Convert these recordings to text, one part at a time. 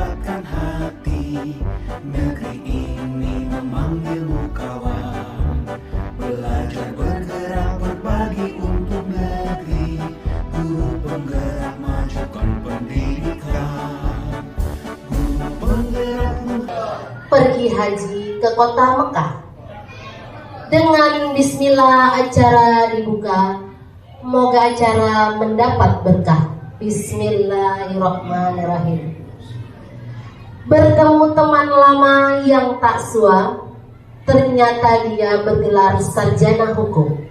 kuatkan hati. Negeri ini memanggilmu kawan. Belajar bergerak berbagi untuk negeri. Guru penggerak majukan pendidikan. Guru penggerak pergi haji ke kota Mekah. Dengan bismillah acara dibuka. Moga acara mendapat berkah. Bismillahirrahmanirrahim. Bertemu teman lama yang tak sua, ternyata dia bergelar sarjana hukum.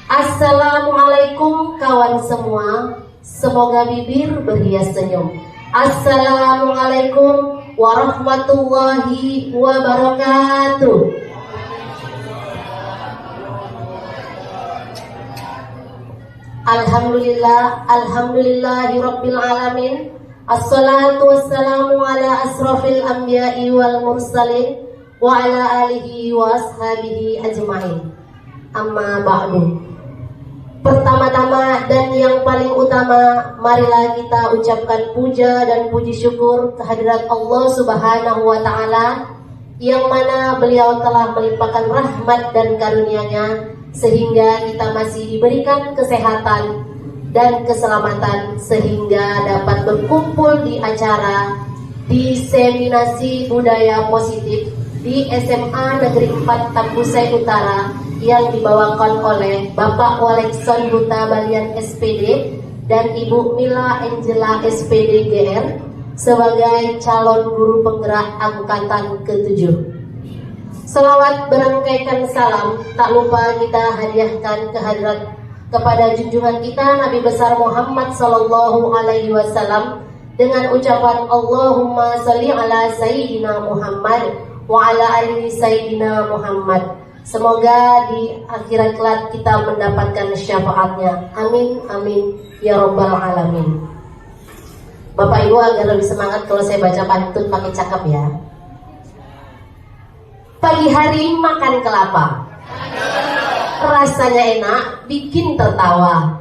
Assalamualaikum kawan semua, semoga bibir berhias senyum. Assalamualaikum warahmatullahi wabarakatuh. Alhamdulillah, alhamdulillahirabbil alamin. Assalatu wassalamu ala asrafil anbiya'i wal mursalin wa ala alihi wa ashabihi ajma'in. Amma ba'du. Pertama-tama dan yang paling utama, marilah kita ucapkan puja dan puji syukur kehadirat Allah Subhanahu wa taala, yang mana beliau telah melimpahkan rahmat dan karunia-Nya sehingga kita masih diberikan kesehatan dan keselamatan sehingga dapat berkumpul di acara diseminasi budaya positif di SMA Negeri 4 Tambusai Utara yang dibawakan oleh Bapak Walekson Huta Balian SPD dan Ibu Mila Angela SPD GR sebagai calon guru penggerak angkatan ke-7. Selawat berangkaikan salam tak lupa kita hadiahkan kehadirat kepada junjungan kita Nabi besar Muhammad sallallahu alaihi wasallam dengan ucapan Allahumma shalli ala sayyidina Muhammad wa ala ali sayyidina Muhammad. Semoga di akhirat kelak kita mendapatkan syafaatnya. Amin amin ya rabbal alamin. Bapak Ibu agar lebih semangat kalau saya baca pantun pakai cakap ya. Pagi hari makan kelapa, rasanya enak, bikin tertawa.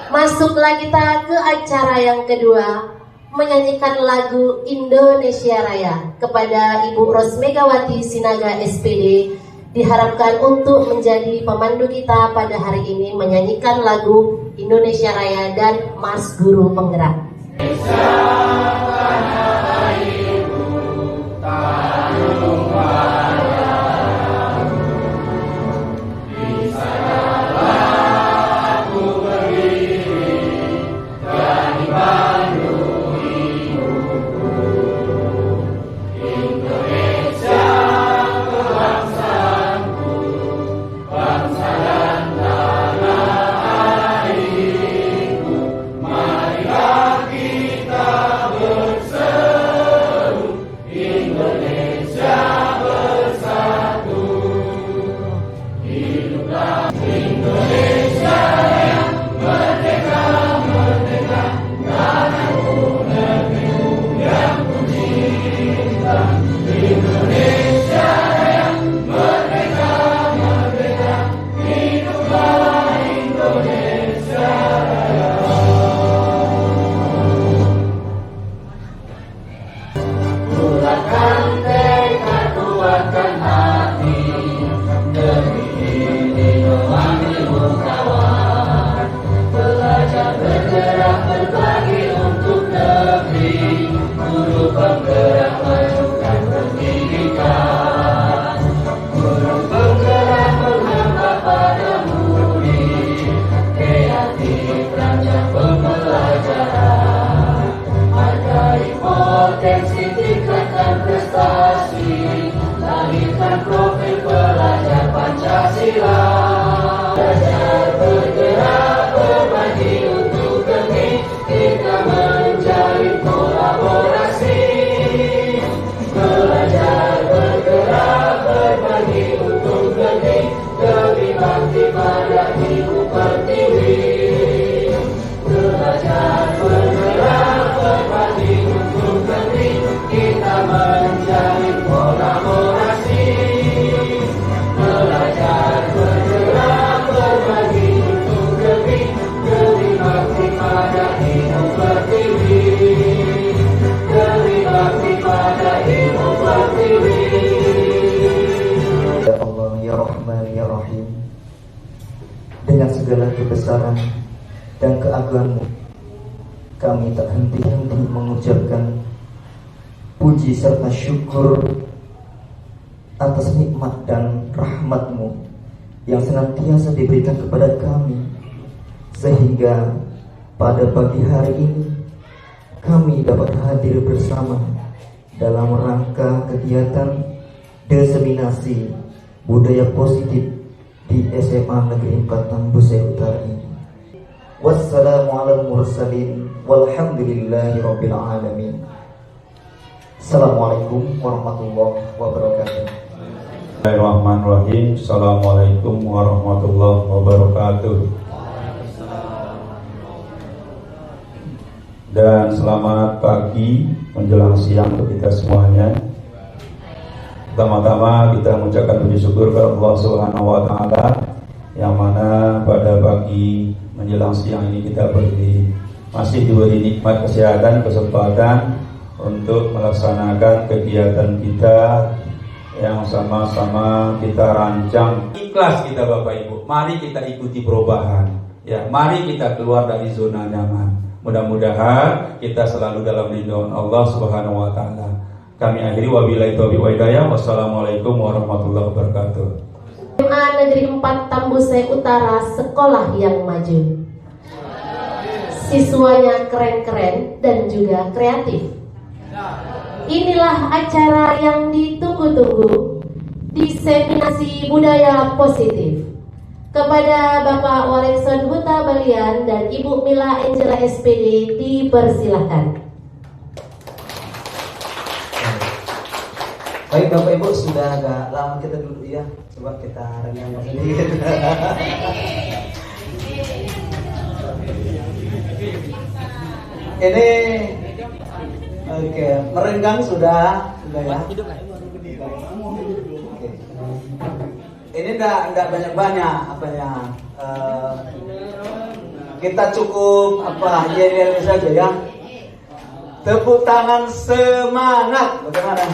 Masuklah kita ke acara yang kedua, menyanyikan lagu Indonesia Raya kepada Ibu Ros Megawati Sinaga SPD. Diharapkan untuk menjadi pemandu kita pada hari ini, menyanyikan lagu Indonesia Raya dan Mars Guru Penggerak. Belajar bergerak berbagi untuk negeri. keagungan-Mu, kami tak henti-henti mengucapkan puji serta syukur atas nikmat dan rahmat-Mu yang senantiasa diberikan kepada kami, sehingga pada pagi hari ini kami dapat hadir bersama dalam rangka kegiatan diseminasi budaya positif di SMA Negeri 4 Tambusai Utara ini. Wassalamualaikum mursalin walhamdulillahi rabbil alamin. Assalamualaikum warahmatullahi wabarakatuh. Bismillahirrahmanirrahim. Assalamualaikum warahmatullahi wabarakatuh. Dan selamat pagi menjelang siang untuk kita semuanya. Pertama-tama kita mengucapkan puji syukur kepada Allah Subhanahu wa taala yang mana pada pagi menjelang siang ini kita masih diberi nikmat kesehatan, kesempatan untuk melaksanakan kegiatan kita yang sama-sama kita rancang. Ikhlas kita Bapak Ibu, mari kita ikuti perubahan ya, mari kita keluar dari zona nyaman. Mudah-mudahan kita selalu dalam lindungan Allah Subhanahu wa taala. Kami akhiri wabillahi taufiq wa hidayah. Wassalamualaikum warahmatullahi wabarakatuh. SMA Negeri 4 Tambusai Utara, sekolah yang maju. Siswanya keren-keren dan juga kreatif. Inilah acara yang ditunggu-tunggu, diseminasi budaya positif. Kepada Bapak Walekson Huta Balian dan Ibu Mila Angela SPD dipersilahkan. Baik Bapak Ibu, sudah agak lama kita duduk ya. Coba kita renggang sedikit. Ini oke, merenggang sudah ya. Oke. Ini enggak banyak-banyak apanya. Kita cukup yel-yel saja ya. Tepuk tangan semangat. Bagaimana?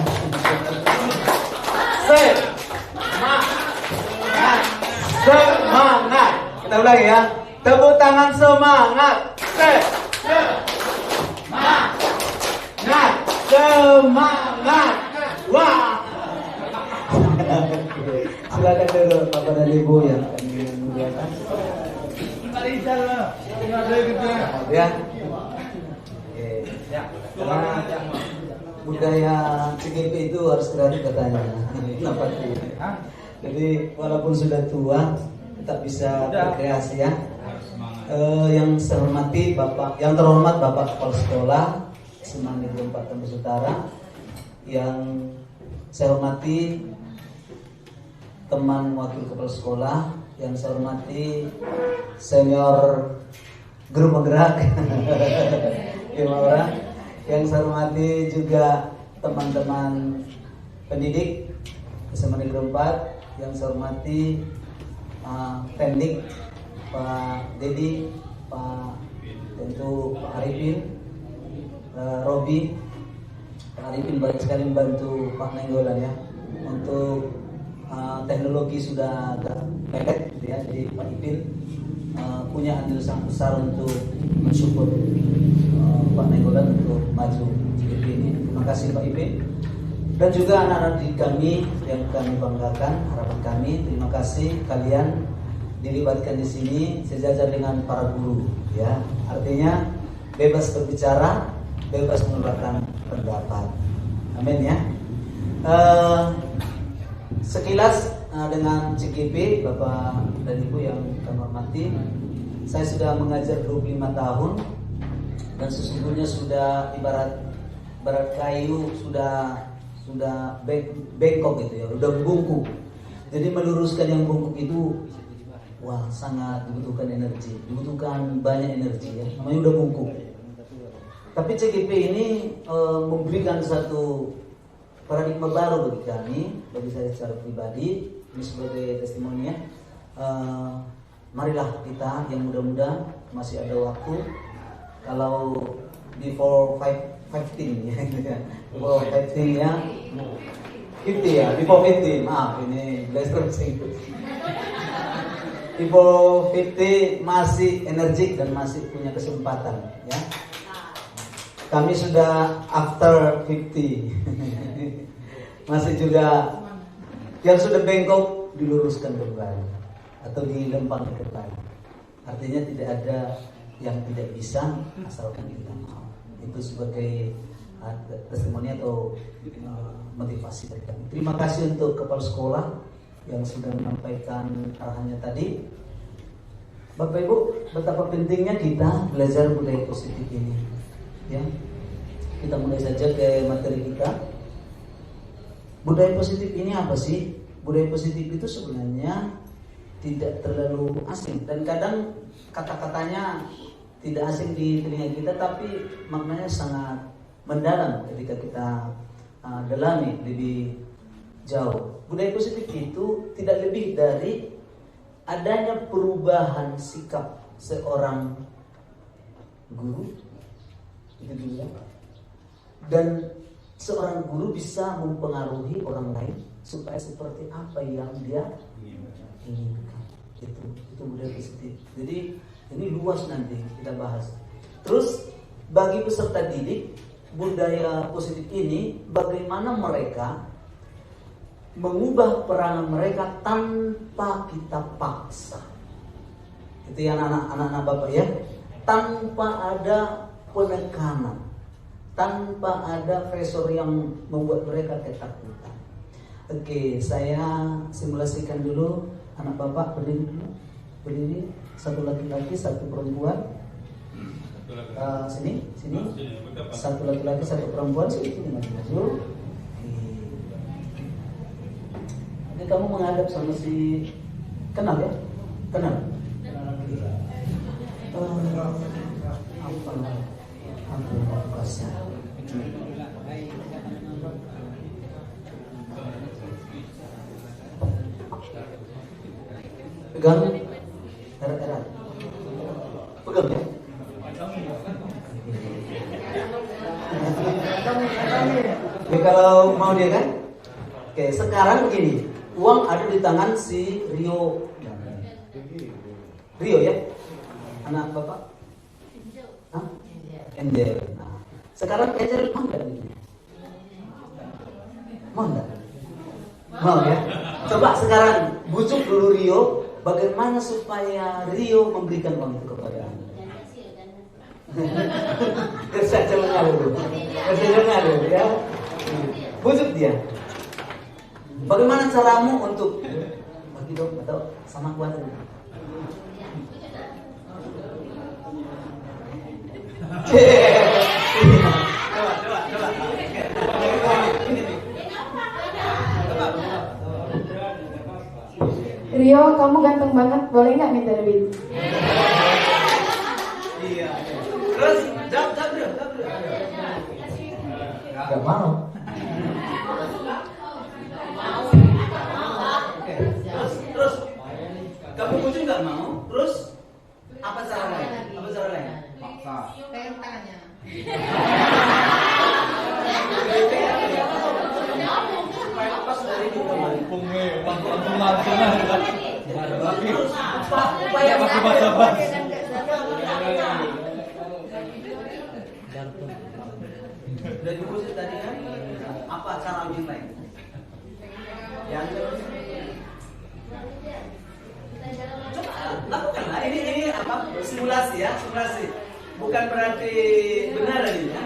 Semangat. Kita ulangi ya. Tepuk tangan semangat. Semangat. Wah. Silakan dulu Bapak dan Ibu yang kami muliakan. Ya. Karena budaya CGP itu harus kreatif katanya. Jadi walaupun sudah tua tetap bisa berkreasi ya. Yang terhormat Bapak Kepala Sekolah SMA Negeri 4 Tambus Utara, yang saya hormati teman wakil kepala sekolah, yang saya hormati senior grup penggerak 5 orang, yang saya hormati juga teman-teman pendidik SMA Negeri 4, yang saya hormati Pendik Pak Dedi, tentu Pak Arifin, Robi. Pak Arifin banyak sekali membantu Pak Nenggolan ya. Untuk teknologi sudah agak pendek gitu ya. Jadi Pak Ipin punya andil sangat besar untuk mensupport Pak Nenggolan untuk maju CGP ini. Terima kasih Pak Ipin. Dan juga anak-anak didik kami yang kami banggakan, harapan kami, terima kasih kalian dilibatkan di sini sejajar dengan para guru ya. Artinya bebas berbicara, bebas mengeluarkan pendapat. Amin ya. Sekilas dengan CGP Bapak dan Ibu yang kami hormati, saya sudah mengajar 25 tahun dan sesungguhnya sudah ibarat kayu sudah bengkok gitu ya, udah bungkuk. Jadi meluruskan yang bungkuk itu wah sangat dibutuhkan energi, dibutuhkan banyak energi ya. Namanya udah bungkuk. Tapi CGP ini memberikan satu paradigma baru bagi kami, bagi saya secara pribadi, ini sebagai testimoni ya. Marilah kita yang muda-muda masih ada waktu. Kalau before 15 ya, before 15 ya, 50 ya, before 15, maaf ini belajar bahasa Inggris. Ibu 50 masih energik dan masih punya kesempatan, ya. Kami sudah after 50. Masih juga yang sudah bengkok diluruskan kembali atau dilempang ke depan. Artinya tidak ada yang tidak bisa asalkan kita mau. Itu sebagai testimoni atau motivasi dari kami. Terima kasih untuk kepala sekolah yang sudah menyampaikan arahannya tadi. Bapak Ibu, betapa pentingnya kita belajar budaya positif ini. Ya, kita mulai saja ke materi kita. Budaya positif ini apa sih? Budaya positif itu sebenarnya tidak terlalu asing dan kadang kata-katanya tidak asing di telinga kita, tapi maknanya sangat mendalam ketika kita dalami lebih jauh. Budaya positif itu tidak lebih dari adanya perubahan sikap seorang guru, itu dulu ya. Dan seorang guru bisa mempengaruhi orang lain supaya seperti apa yang dia inginkan. Itu budaya positif. Jadi ini luas nanti kita bahas. Terus bagi peserta didik, budaya positif ini bagaimana mereka mengubah perangai mereka tanpa kita paksa. Itu yang anak-anak Bapak ya, tanpa ada penekanan, tanpa ada pressure yang membuat mereka ketakutan. Oke, saya simulasikan dulu. Anak Bapak berdiri dulu, berdiri. Satu laki-laki, satu perempuan. Sini. Satu laki-laki, satu perempuan. Sini maju. Jadi kamu menghadap sama si kenal ya? Kenal. Apa bahasa? Pegang erat-erat. Pegang ya. Oke, kalau mau dia kan? Oke, sekarang begini. Uang ada di tangan si Rio. Rio ya? Anak Bapak? Hah? Angel. Nah, sekarang Angel mau enggak ini? Mau enggak? Mau ya? Coba sekarang bujuk dulu Rio. Bagaimana supaya Rio memberikan uang itu kepada Anda? Kerja mengalir, ya. Bujuk dia. Bagaimana caramu untuk bagi dong atau sama kuat? Rio, kamu ganteng banget, boleh nggak minta duit? Iya. Terus jawab. Gak mau. Terus kamu bujuk nggak mau? Terus apa cara lain? Paksa. Pegang tangannya. Supaya lepas dari itu kembali. Terus apa upaya dari bujuk tadi kan? Apa cara yang lain? Yang lakukanlah ini apa simulasi ya, simulasi bukan berarti benar ini ya,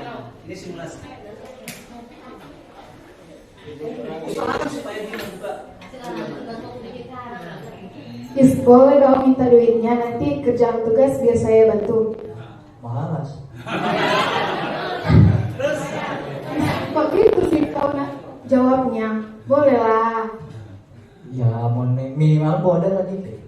ini simulasi. Usahakan supaya dia membuka. Is, boleh dong minta duitnya, nanti kerjaan tugas biar saya bantu. Malas. Terus Kok gitu sih kau nak jawabnya? Boleh lah. Ya mau minimal modal lagi.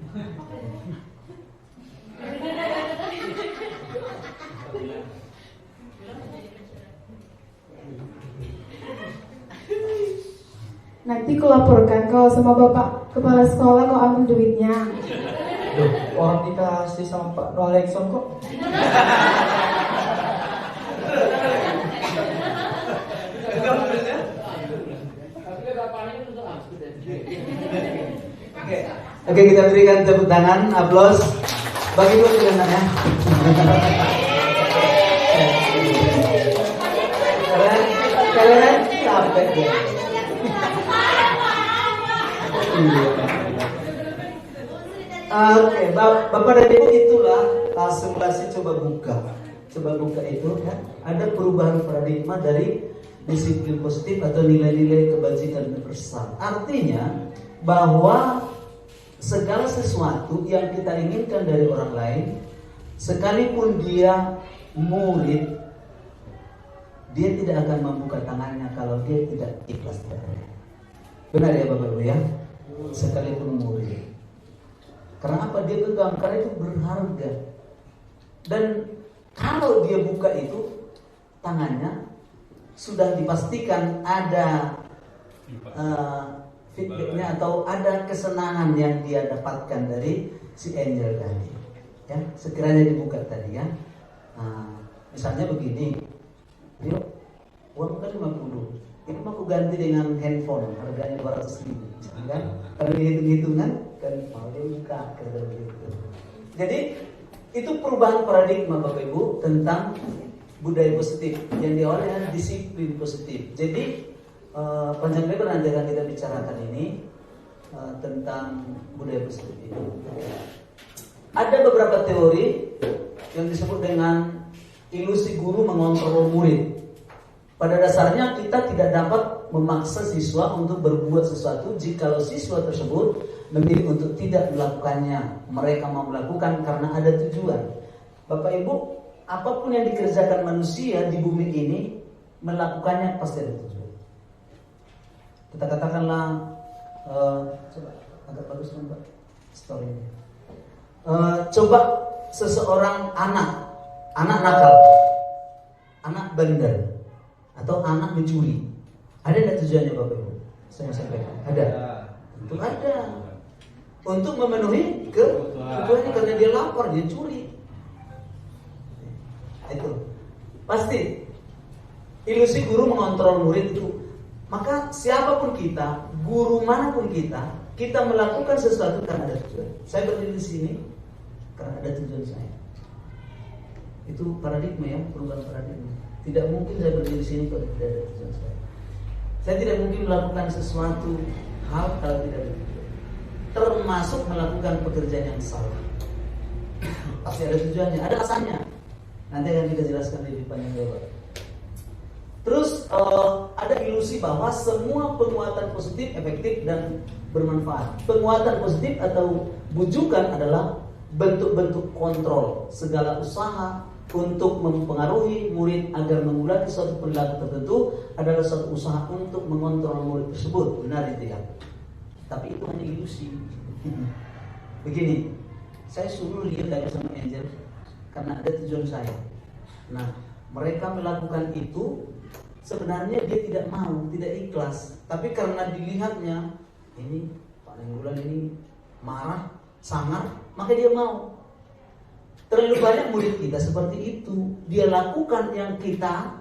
Nanti kulaporkan kau sama bapak kepala sekolah kau ambil duitnya. Loh, orang dikasih sama Pak Alexon kok. Oke, Oke, kita berikan tepuk tangan, aplaus bagi dua ya. Kalian capek ya. Oke, Bapak dan Ibu, itulah simulasi coba buka itu ya. Ada perubahan paradigma dari disiplin positif atau nilai-nilai kebajikan universal. Artinya bahwa segala sesuatu yang kita inginkan dari orang lain, sekalipun dia murid, dia tidak akan membuka tangannya kalau dia tidak ikhlas. Benar ya Bapak Ibu ya? Sekalipun murid. Karena apa? Dia genggam, karena itu berharga. Dan kalau dia buka itu tangannya, sudah dipastikan ada feedbacknya atau ada kesenangan yang dia dapatkan dari si angel tadi. Ya, sekiranya dibuka tadi ya. Misalnya begini, yuk, uang kan 50. Ini mau aku ganti dengan handphone, harganya 200.000, kan? Kalau dihitung-hitungan, kan mau dia buka kata begitu. Jadi itu perubahan paradigma Bapak Ibu tentang budaya positif yang diawali dengan disiplin positif. Jadi panjang lebar nanti akan kita bicarakan ini tentang budaya positif ini. Ada beberapa teori yang disebut dengan ilusi guru mengontrol murid. Pada dasarnya kita tidak dapat memaksa siswa untuk berbuat sesuatu jikalau siswa tersebut memilih untuk tidak melakukannya. Mereka mau melakukan karena ada tujuan. Bapak Ibu, apapun yang dikerjakan manusia di bumi ini, melakukannya pasti ada tujuan. Kita katakanlah, coba agak bagus kan Pak story-nya. Coba seseorang anak nakal, anak bandel, atau anak mencuri. Ada tidak tujuannya Bapak Ibu? Saya sampaikan. Ada. Tentu ada. Untuk memenuhi kebutuhannya karena dia lapar, dia curi. Itu pasti ilusi guru mengontrol murid itu. Maka siapapun kita, guru manapun kita melakukan sesuatu karena ada tujuan. Saya berdiri di sini karena ada tujuan saya. Itu paradigma ya, perubahan paradigma. Tidak mungkin saya berdiri di sini kalau tidak ada tujuan saya. Saya tidak mungkin melakukan sesuatu hal kalau tidak ada tujuan. Termasuk melakukan pekerjaan yang salah. Pasti ada tujuannya, ada alasannya. Nanti akan kita jelaskan lebih panjang lebar. Terus ada ilusi bahwa semua penguatan positif efektif dan bermanfaat. Penguatan positif atau bujukan adalah bentuk-bentuk kontrol segala usaha untuk mempengaruhi murid agar mengulati suatu perilaku tertentu adalah suatu usaha untuk mengontrol murid tersebut. Benar itu ya? Tapi itu hanya ilusi. Begini, saya suruh dia belajar sama angel karena ada tujuan saya. Nah, mereka melakukan itu sebenarnya dia tidak mau, tidak ikhlas. Tapi karena dilihatnya ini Pak Nenggulan ini marah, sangar, maka dia mau. Terlalu banyak murid kita seperti itu. Dia lakukan yang kita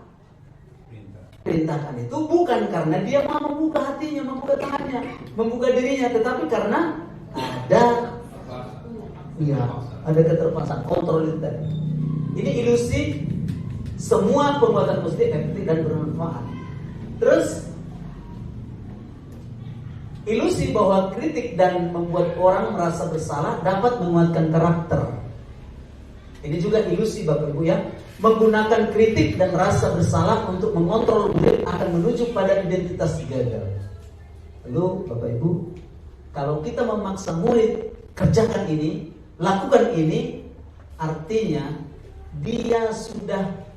perintahkan itu bukan karena dia mau membuka hatinya, membuka tangannya, membuka dirinya, tetapi karena ada keterpaksaan, kontrol itu tadi. Ini ilusi semua penguatan positif efektif dan bermanfaat. Terus ilusi bahwa kritik dan membuat orang merasa bersalah dapat menguatkan karakter. Ini juga ilusi Bapak Ibu ya. Menggunakan kritik dan rasa bersalah untuk mengontrol murid akan menuju pada identitas gagal. Lalu Bapak Ibu, kalau kita memaksa murid kerjakan ini, lakukan ini, artinya dia sudah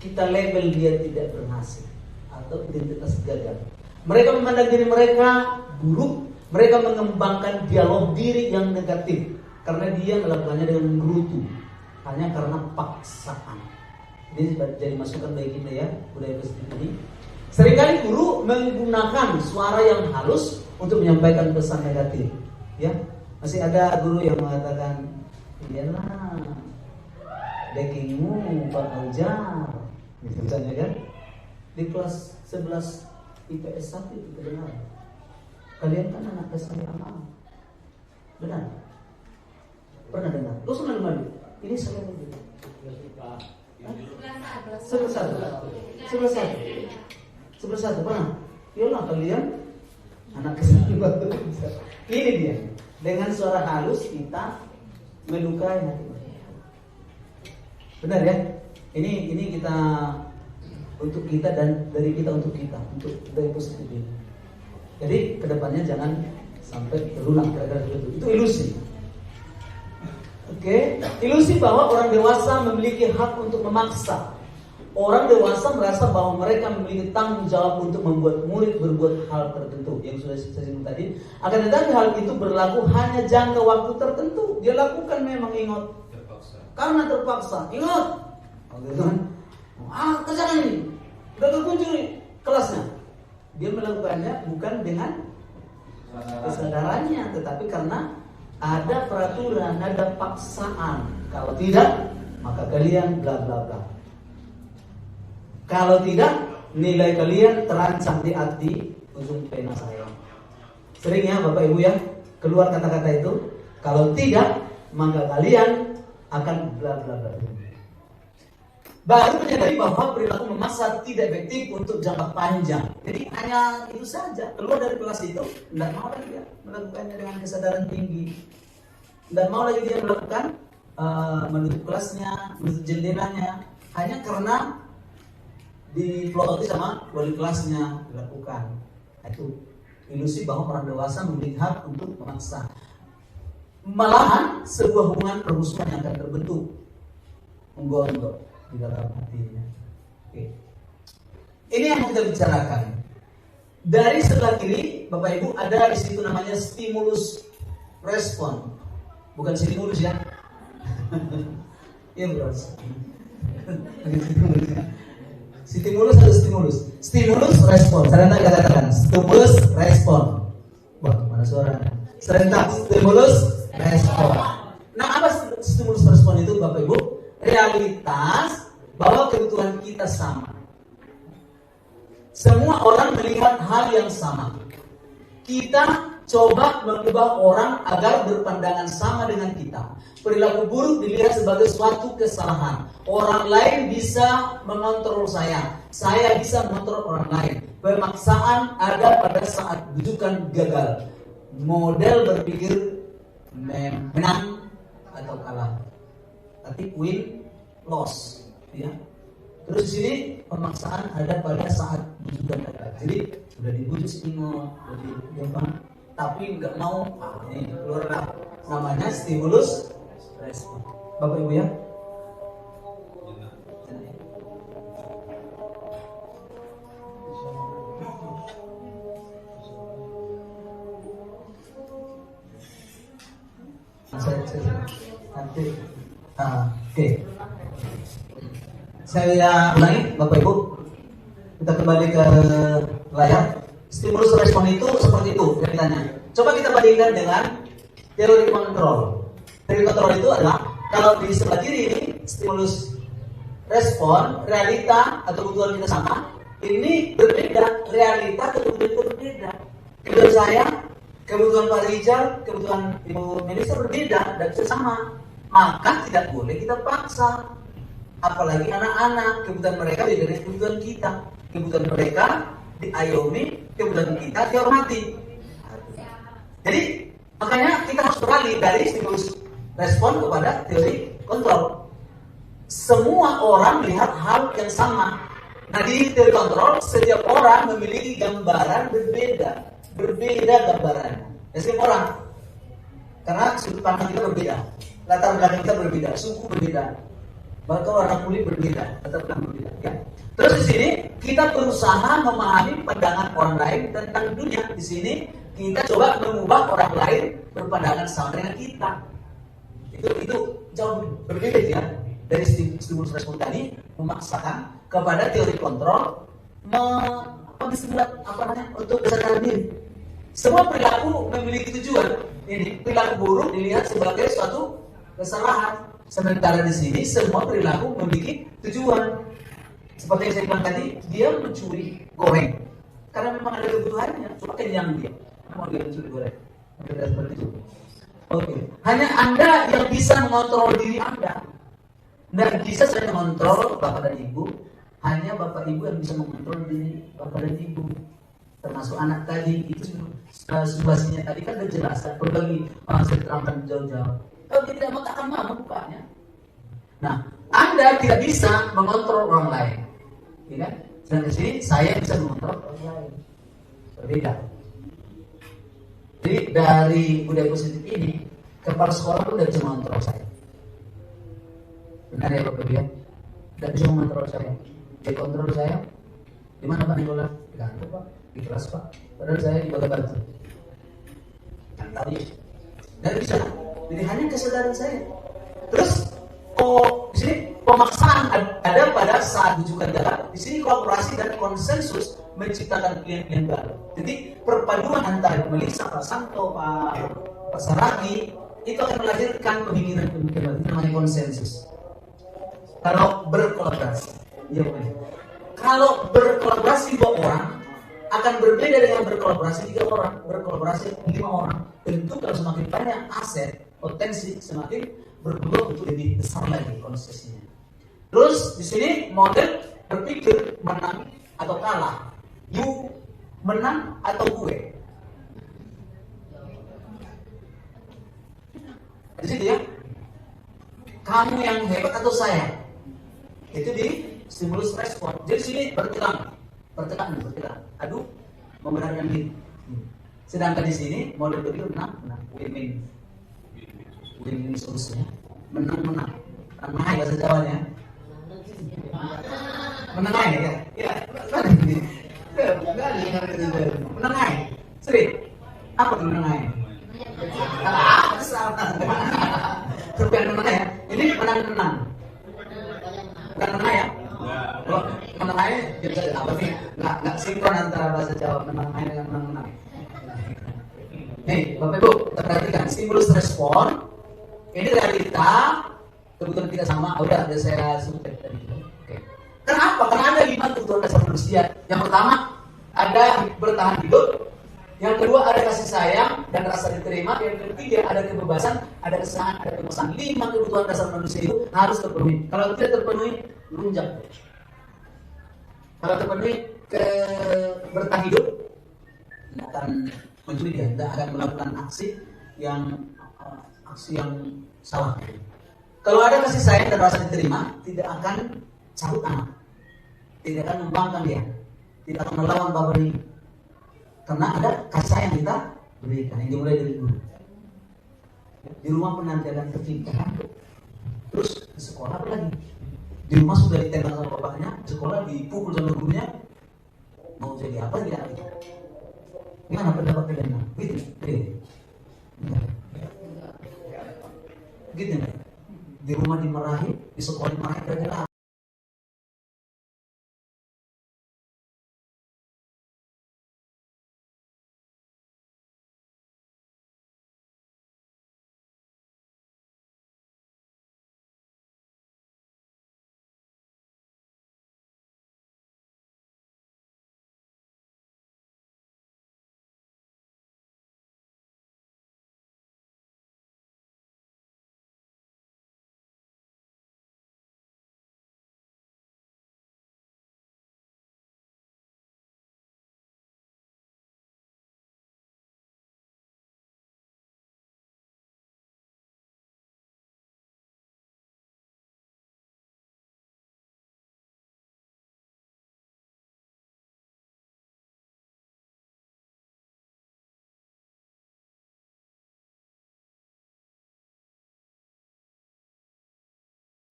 kita label dia tidak berhasil atau identitas gagal. Mereka memandang diri mereka buruk, mereka mengembangkan dialog diri yang negatif karena dia melakukannya dengan menggerutu hanya karena paksaan. Ini jadi masukan bagi kita ya, budaya positif ini. Seringkali guru menggunakan suara yang halus untuk menyampaikan pesan negatif. Ya, masih ada guru yang mengatakan, iyalah, backingmu Pak Aljar, misalnya kan, di kelas 11 IPS 1 itu kedengaran. Kalian kan anak saya amal. Benar? Pernah dengar? Lo senang malu? Ini saya malu. Sebelah satu, pernah? Yolah kalian anak kesini batu. Ini dia. Dengan suara halus kita melukai hati mereka. Benar ya? Ini kita untuk kita dan dari kita untuk kita, untuk dari positif ini. Jadi kedepannya jangan sampai berulang terhadap itu ilusi. Oke, ilusi bahwa orang dewasa memiliki hak untuk memaksa. Orang dewasa merasa bahwa mereka memiliki tanggung jawab untuk membuat murid berbuat hal tertentu yang sudah saya sebut tadi. Akan tetapi hal itu berlaku hanya jangka waktu tertentu. Dia lakukan memang ingat karena terpaksa. Ingat, kerjakan ini. Udah terkunci nih kelasnya. Dia melakukannya bukan dengan kesadarannya, tetapi karena ada peraturan, ada paksaan. Kalau tidak, maka kalian bla bla bla. Kalau tidak, nilai kalian terancam di ujung pena saya. Sering ya Bapak Ibu ya keluar kata-kata itu. Kalau tidak, maka kalian akan bla bla bla. Baru menyadari bahwa perilaku memaksa tidak efektif untuk jangka panjang. Jadi hanya itu saja. Keluar dari kelas itu, tidak mau lagi dia melakukannya dengan kesadaran tinggi. Tidak mau lagi dia melakukan menutup kelasnya, menutup jendelanya, hanya karena diplototi sama wali kelasnya dilakukan. Itu ilusi bahwa orang dewasa memiliki hak untuk memaksa. Malahan sebuah hubungan permusuhan yang akan terbentuk menggonggok di dalam hatinya. Oke. Ini yang kita bicarakan. Dari sebelah kiri, Bapak Ibu, ada di situ namanya stimulus respon. Bukan stimulus ya. Iya bro. Stimulus atau stimulus? Stimulus respon. Serentak katakan stimulus respon. Wah, mana suaranya? Serentak stimulus respon. Nah, apa stimulus respon itu Bapak Ibu? Realitas bahwa kebutuhan kita sama. Semua orang melihat hal yang sama. Kita coba mengubah orang agar berpandangan sama dengan kita. Perilaku buruk dilihat sebagai suatu kesalahan. Orang lain bisa mengontrol saya bisa mengontrol orang lain. Pemaksaan ada pada saat bujukan gagal. Model berpikir menang atau kalah. Tapi win loss, ya. Terus di sini pemaksaan ada pada saat bujukan gagal. Jadi sudah dibujuk ingat, tapi nggak mau, ini keluarlah namanya stimulus respon. Bapak Ibu ya. Oke. Saya ulangi Bapak Ibu. Kita kembali ke layar. Stimulus respon itu seperti itu ceritanya. Coba kita bandingkan dengan teori kontrol. Teori kontrol itu adalah kalau di sebelah kiri ini stimulus respon, realita atau kebutuhan kita sama. Ini berbeda, realita atau kebutuhan itu berbeda. Kebutuhan saya, kebutuhan Pak Rijal, kebutuhan Ibu Melisa berbeda dan bisa sama. Maka tidak boleh kita paksa. Apalagi anak-anak, kebutuhan mereka beda dari kebutuhan kita. Kebutuhan mereka diayomi, kebutuhan kita dihormati. Jadi makanya kita harus beralih dari stimulus respon kepada teori kontrol. Semua orang melihat hal yang sama. Nah di teori kontrol setiap orang memiliki gambaran berbeda gambarannya. Setiap orang, karena sudut pandang kita berbeda, latar belakang kita berbeda, suku berbeda, bahkan warna kulit berbeda, latar belakang berbeda. Ya. Terus di sini kita berusaha memahami pandangan orang lain tentang dunia. Di sini kita coba mengubah orang lain berpandangan sama dengan kita. Itu jauh berbeda ya dari stimulus respon tadi memaksakan kepada teori kontrol untuk kesadaran diri. Semua perilaku memiliki tujuan. Ini perilaku buruk dilihat sebagai suatu kesalahan. Sementara di sini semua perilaku memiliki tujuan. Seperti yang saya bilang tadi, dia mencuri goreng karena memang ada kebutuhannya, cuma kenyang dia. Mau dia mencuri goreng, tidak seperti itu. Oke. Hanya Anda yang bisa mengontrol diri Anda. Tidak bisa saya mengontrol Bapak dan Ibu. Hanya Bapak Ibu yang bisa mengontrol diri Bapak dan Ibu. Termasuk anak tadi, itu situasinya tadi kan sudah jelas. Berbagi saya terangkan jauh-jauh. Kalau dia tidak mau, tak akan mau bukanya. Nah, Anda tidak bisa mengontrol orang lain. Ya kan? Dan di sini saya bisa mengontrol orang lain. Berbeda. Jadi dari budaya positif ini, kepala sekolah pun tidak bisa mengontrol saya. Benar ya Bapak Ibu ya? Tidak bisa mengontrol saya. Dia kontrol saya. Di mana Pak Nikola? Di kantor Pak, di kelas Pak. Padahal saya di Batu. Kan tadi. Tidak bisa. Jadi hanya kesadaran saya. Terus, di sini pemaksaan ada pada saat bujukan jalan. Di sini kolaborasi dan konsensus menciptakan klien-klien baru. Jadi perpaduan antara Melisa, Pak Santo, Pak Saragi itu akan melahirkan pemikiran-pemikiran itu namanya konsensus. Kalau berkolaborasi, ya boleh. Kalau berkolaborasi 2 orang akan berbeda dengan berkolaborasi 3 orang, berkolaborasi 5 orang. Tentu kalau semakin banyak aset, potensi semakin berpeluang untuk lebih besar lagi konsesinya. Terus di sini model berpikir menang atau kalah. You menang atau gue. Di situ ya. Kamu yang hebat atau saya. Itu di stimulus respon. Jadi sini bertekan. Aduh, membenarkan diri. Sedangkan di sini model berpikir menang. Win solusinya. Menang. Menang bahasa Jawanya. Menang ya. Ya. Menang. Sering. Apa itu menang? Bukan menang ya. Ini menang. Bukan menang ya. Kalau menang jadi apa sih? Nggak sinkron antara bahasa Jawa menang dengan menang. Nih, Bapak Ibu, perhatikan stimulus respon. Ini realita. Kebutuhan kita sama. Udah saya sebutkan tadi. Oke. Kenapa? Karena ada 5 kebutuhan dasar manusia. Yang pertama ada bertahan hidup. Yang kedua ada kasih sayang dan rasa diterima. Yang ketiga ada kebebasan, ada kesenangan, ada kepuasan. 5 kebutuhan dasar manusia itu harus terpenuhi. Kalau tidak terpenuhi, lunjak. Kalau terpenuhi bertahan hidup, tidak akan mencuri dia, tidak akan melakukan aksi yang salah. Kalau ada kasih sayang dan rasa diterima, tidak akan cabut anak, tidak akan membangkang dia, tidak akan melawan bapak ini, karena ada kasih sayang kita berikan yang dimulai dari dulu. Di rumah pun nanti akan tercipta, terus di sekolah apa lagi? Di rumah sudah ditendang sama bapaknya, di sekolah dipukul sama gurunya, mau jadi apa tidak itu? Gimana pendapat kalian? Gitu ya? Di rumah dimarahi, di sekolah dimarahi, kira-kira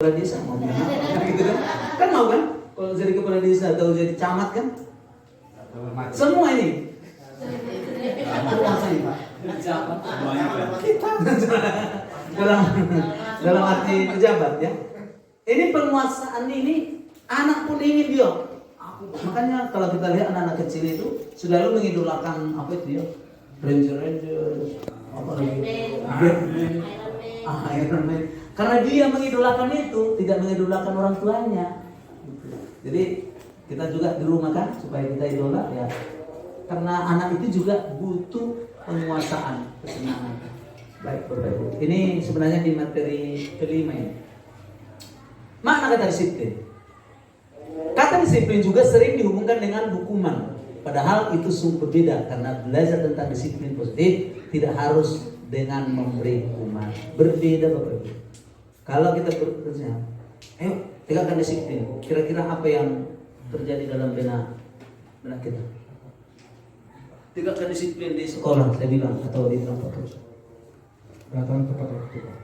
kepala desa mau gitu kan mau kan kalau jadi kepala desa atau jadi camat kan semua ini dalam arti pejabat ya. Ini penguasaan ini anak pun ingin dia. Makanya kalau kita lihat anak-anak kecil itu selalu mengidolakan apa itu ya, Ranger apa lagi Iron Man. Karena dia mengidolakan itu, tidak mengidolakan orang tuanya. Jadi kita juga di rumah kan supaya kita idola ya. Karena anak itu juga butuh penguasaan, kesenangan. Baik, Bapak Ibu. Ini sebenarnya di materi kelima ini. Makna kata disiplin. Kata disiplin juga sering dihubungkan dengan hukuman. Padahal itu sungguh berbeda karena belajar tentang disiplin positif tidak harus dengan memberi hukuman. Berbeda Bapak Ibu. Kalau kita bekerja, ayo tegakkan disiplin. Kira-kira apa yang terjadi dalam benak kita? Tegakkan disiplin di sekolah, saya bilang, atau di tempat kerja. Datang tepat waktu, Pak.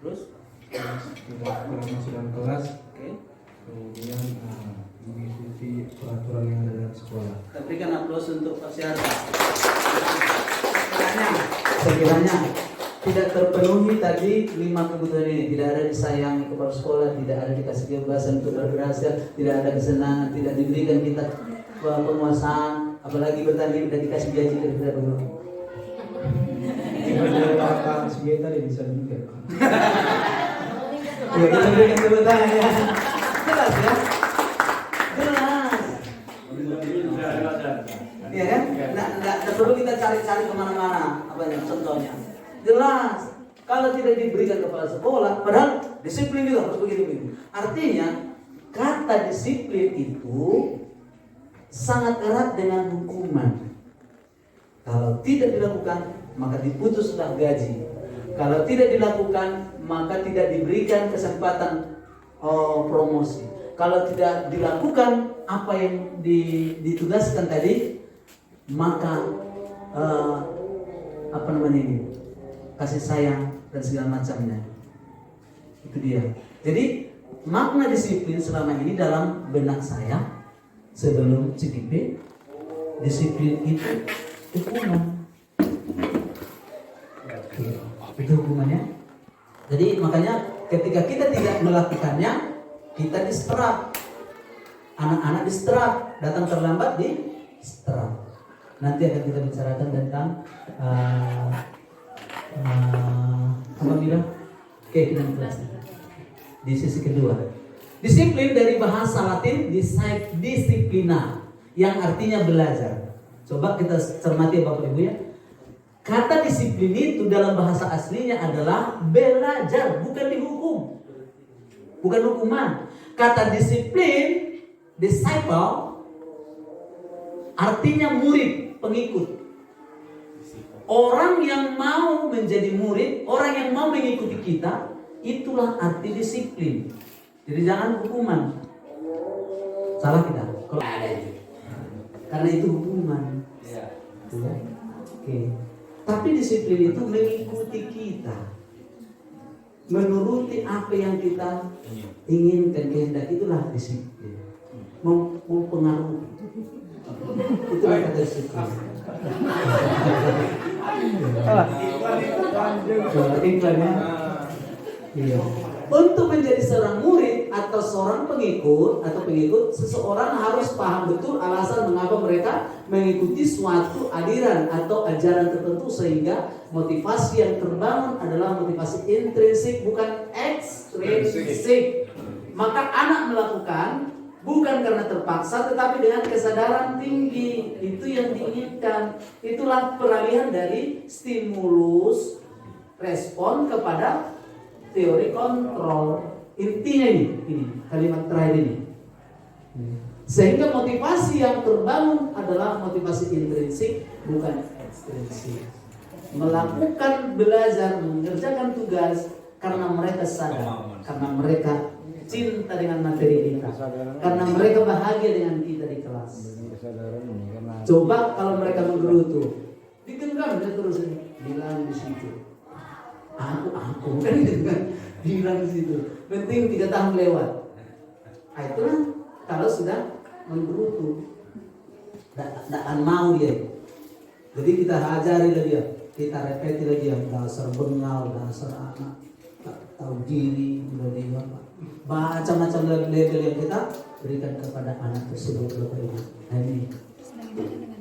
Terus? Tidak masuk dalam kelas. Oke. Kemudian mengikuti peraturan yang ada dalam sekolah. Kita berikan aplaus untuk Pak Syarta. Sekiranya tidak terpenuhi tadi 5 kebutuhan ini, tidak ada disayangi kepala sekolah, tidak ada dikasih kebebasan untuk berhasil, tidak ada kesenangan, tidak diberikan kita penguasaan, apalagi bertanding tidak dikasih gaji dari kita dulu. Kata sebagai tadi bisa juga. Ya, kita berikan tepuk tangan ya. Jelas ya? Jelas. Iya kan? Nggak perlu kita cari-cari kemana-mana. Apa yang contohnya? Jelas. Kalau tidak diberikan kepala sekolah, padahal disiplin juga harus begini-begini. Artinya, kata disiplin itu sangat erat dengan hukuman. Kalau tidak dilakukan, maka diputuslah gaji. Kalau tidak dilakukan, maka tidak diberikan kesempatan promosi. Kalau tidak dilakukan apa yang ditugaskan tadi, maka apa namanya ini, kasih sayang dan segala macamnya. Itu dia. Jadi makna disiplin selama ini dalam benak saya sebelum CTP, disiplin itu hukuman. Itu hukumannya. Jadi makanya ketika kita tidak melakukannya, kita disetrap. Anak-anak disetrap, datang terlambat disetrap. Nanti akan kita bicarakan tentang apabila keyakinan kelas. Di sisi kedua, disiplin dari bahasa Latin disciplina, yang artinya belajar. Coba kita cermati Bapak Ibu ya. Kata disiplin itu dalam bahasa aslinya adalah belajar, bukan dihukum. Bukan hukuman. Kata disiplin, disciple, artinya murid, pengikut. Orang yang mau menjadi murid, orang yang mau mengikuti kita, itulah arti disiplin. Jadi jangan hukuman. Salah kita. Kalau ada itu. Karena itu hukuman. Oke. Tapi disiplin itu mengikuti kita, menuruti apa yang kita inginkan, kehendak, itulah disiplin. Mempengaruhi. Itulah kata disiplin. Iklannya. Iya. Untuk menjadi seorang murid atau seorang pengikut seseorang harus paham betul alasan mengapa mereka mengikuti suatu aliran atau ajaran tertentu, sehingga motivasi yang terbangun adalah motivasi intrinsik bukan ekstrinsik. Maka anak melakukan bukan karena terpaksa tetapi dengan kesadaran tinggi. Itu yang diinginkan. Itulah peralihan dari stimulus respon kepada teori kontrol. Intinya ini kalimat terakhir ini. Sehingga motivasi yang terbangun adalah motivasi intrinsik bukan ekstrinsik. Melakukan, belajar, mengerjakan tugas karena mereka sadar, karena mereka cinta dengan materi kita, karena mereka bahagia dengan kita di kelas. Coba kalau mereka menggerutu, digenggam terus bilang di situ. Aku kan bilang di situ. Penting 3 tahun lewat. Nah, itulah kalau sudah menggerutu, tidak akan mau dia. Jadi kita ajari lagi dia, kita repeti lagi ya, dasar bengal, dasar anak tak tahu diri, udah dia macam-macam label yang kita berikan kepada anak tersebut. Bapak Ibu. Nah, ini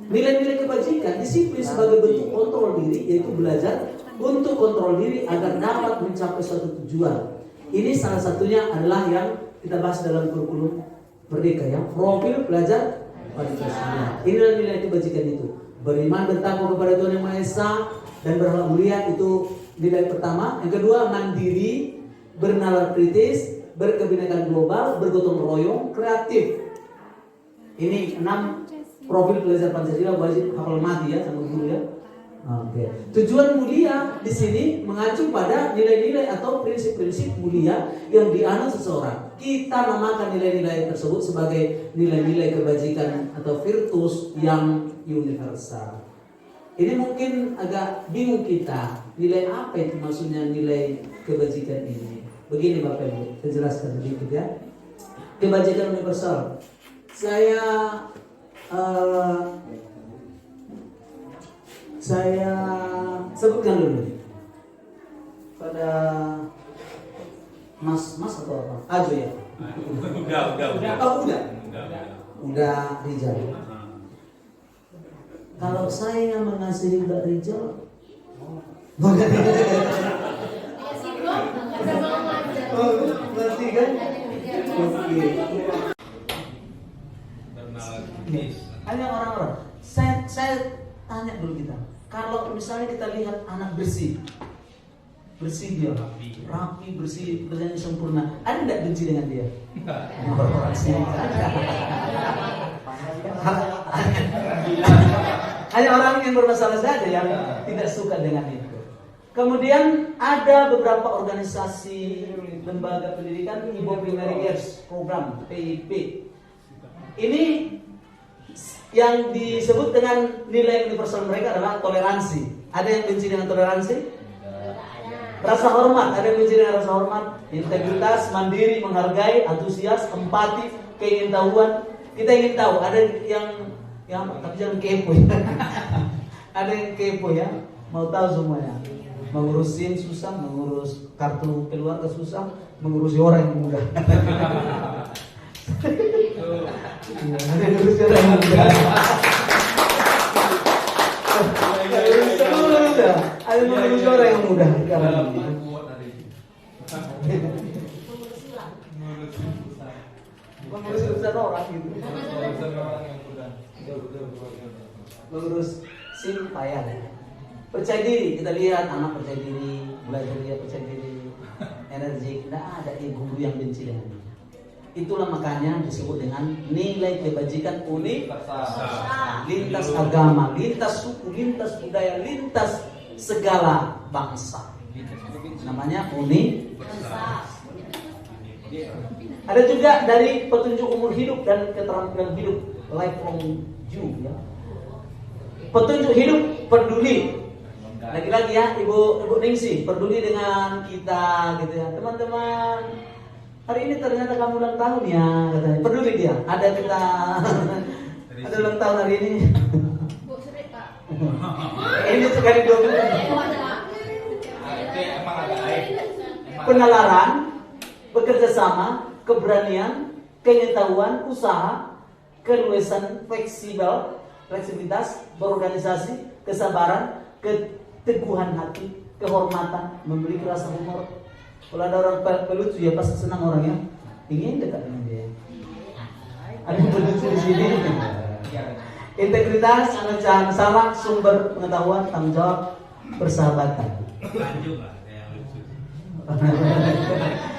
nilai-nilai kebajikan, disiplin sebagai bentuk kontrol diri, yaitu belajar untuk kontrol diri agar dapat mencapai suatu tujuan. Ini salah satunya adalah yang kita bahas dalam kurikulum Merdeka ya, profil belajar Pancasila. Inilah nilai kebajikan itu. Beriman, bertakwa kepada Tuhan Yang Maha Esa dan berhalal mulia, itu nilai pertama. Yang kedua, mandiri, bernalar kritis, berkebinekaan global, bergotong royong, kreatif. Ini 6 profil pelajar Pancasila wajib hafal mati ya sama guru ya. Oke. Tujuan mulia di sini mengacu pada nilai-nilai atau prinsip-prinsip mulia yang dianut seseorang. Kita namakan nilai-nilai tersebut sebagai nilai-nilai kebajikan atau virtus yang universal. Ini mungkin agak bingung kita, nilai apa itu maksudnya nilai kebajikan ini? Begini Bapak Ibu, saya jelaskan sedikit ya. Kebajikan universal. Saya sebutkan dulu pada Mas atau apa? Ajo ya. Udah Rijal. Kalau saya mengasihi budak Rijal, berarti kan? Oke. Hanya orang-orang. Saya tanya dulu kita. Kalau misalnya kita lihat anak bersih dia, rapi, bersih, kerjanya sempurna, ada tidak benci dengan dia? Hanya orang yang bermasalah saja yang tidak suka dengan itu. Kemudian ada beberapa organisasi lembaga pendidikan Ibu Primary Years Program PIP. Ini yang disebut dengan nilai universal mereka adalah toleransi. Ada yang benci dengan toleransi? Rasa hormat. Ada yang benci dengan rasa hormat. Integritas, mandiri, menghargai, antusias, empati, keingintahuan. Kita ingin tahu. Ada yang tapi jangan kepo ya. Ada yang kepo ya, mau tahu semuanya. Mengurusin susah, mengurus kartu keluarga susah, mengurusi orang yang muda. Ada yang ngurus orang yang muda. Ada yang mengurus orang yang muda. Mengurus urusan orang gitu. Mengurus simpayan. Percaya diri, kita lihat anak percaya diri, belajar dia percaya diri, energi, tidak ada guru yang benci dengan dia. Itulah makanya disebut dengan nilai kebajikan universal. Lintas agama, lintas suku, lintas budaya, lintas segala bangsa. Namanya universal. Ada juga dari petunjuk umur hidup dan keterampilan hidup, lifelong you ya. Petunjuk hidup peduli. Lagi-lagi ya, Ibu Ningsi, peduli dengan kita gitu ya. Teman-teman, hari ini ternyata kamu ulang tahun ya, katanya. Peduli dia. Ada kita ada ulang tahun hari ini. Ini sekali 2 bulan. Penalaran, bekerja sama, keberanian, pengetahuan, usaha, keluasan, fleksibilitas, berorganisasi, kesabaran, keteguhan hati, kehormatan, memiliki rasa humor. Kalau ada orang pelucu ya pasti senang orangnya, ingin dekat dengan dia. Ada yang pelucu di sini. Integritas, jangan salah, sumber pengetahuan, tanggung jawab, persahabatan.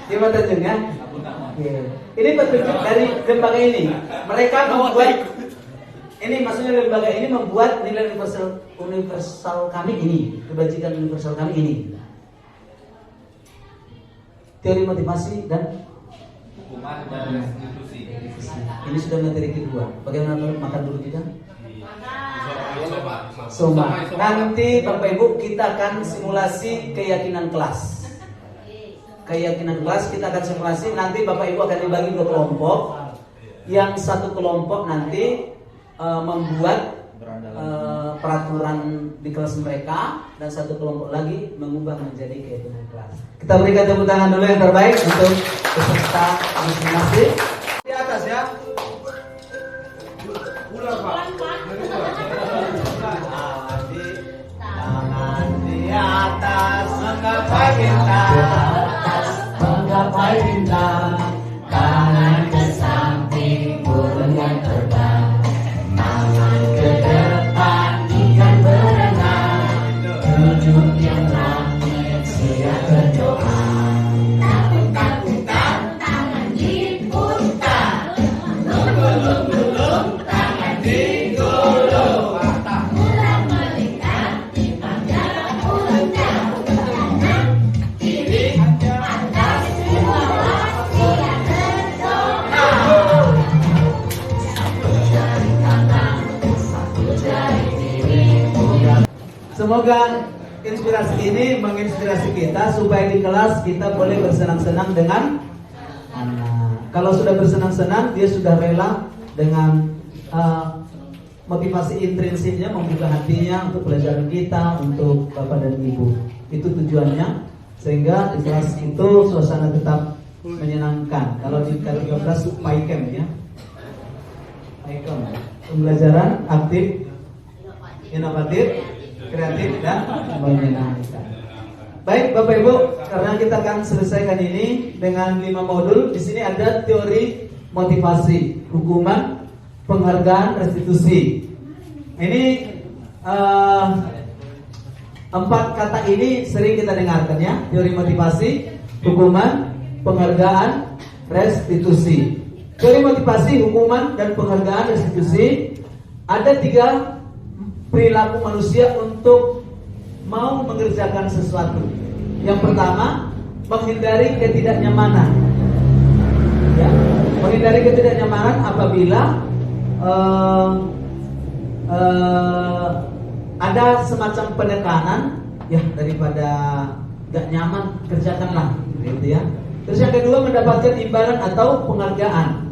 Gimana tunjuknya? Ini petunjuk dari lembaga ini. Mereka membuat ini, maksudnya lembaga ini membuat nilai universal kami ini, kebajikan universal kami ini. Teori motivasi dan hukuman dan institusi. Ini sudah materi kedua. Bagaimana makan dulu kita? Soma. Nanti Bapak Ibu kita akan simulasi keyakinan kelas. Keyakinan kelas kita akan simulasi. Nanti Bapak Ibu akan dibagi 2 kelompok. Yang satu kelompok nanti membuat peraturan di kelas mereka, dan satu kelompok lagi mengubah menjadi keyakinan kelas. Kita berikan tepuk tangan dulu yang terbaik untuk peserta masing-masing. Di atas ya. Ulang Pak. Tangan di atas, menggapai bintang, menggapai bintang. Tangan ke samping, burung yang terbang. Tangan ke depan, ikan berenang. Duduk yang rapi, Semoga inspirasi ini menginspirasi kita supaya di kelas kita boleh bersenang-senang dengan anak. Kalau sudah bersenang-senang, dia sudah rela dengan motivasi intrinsiknya, membuka hatinya untuk pelajaran kita, untuk Bapak dan Ibu. Itu tujuannya, sehingga di kelas itu suasana tetap menyenangkan. Kalau di K13 PAIKEM ya, PAIKEM, pembelajaran aktif, inovatif, kreatif dan menyenangkan. Baik Bapak Ibu, karena kita akan selesaikan ini dengan 5 modul. Di sini ada teori motivasi, hukuman, penghargaan, restitusi. Ini 4 kata ini sering kita dengarkan ya. Teori motivasi, hukuman, penghargaan, restitusi. Teori motivasi, hukuman, dan penghargaan, restitusi. Ada 3 perilaku manusia untuk mau mengerjakan sesuatu. Yang pertama, menghindari ketidaknyamanan. Ya, menghindari ketidaknyamanan apabila ada semacam penekanan, ya daripada gak nyaman kerjakanlah, gitu ya. Terus yang kedua, mendapatkan imbalan atau penghargaan.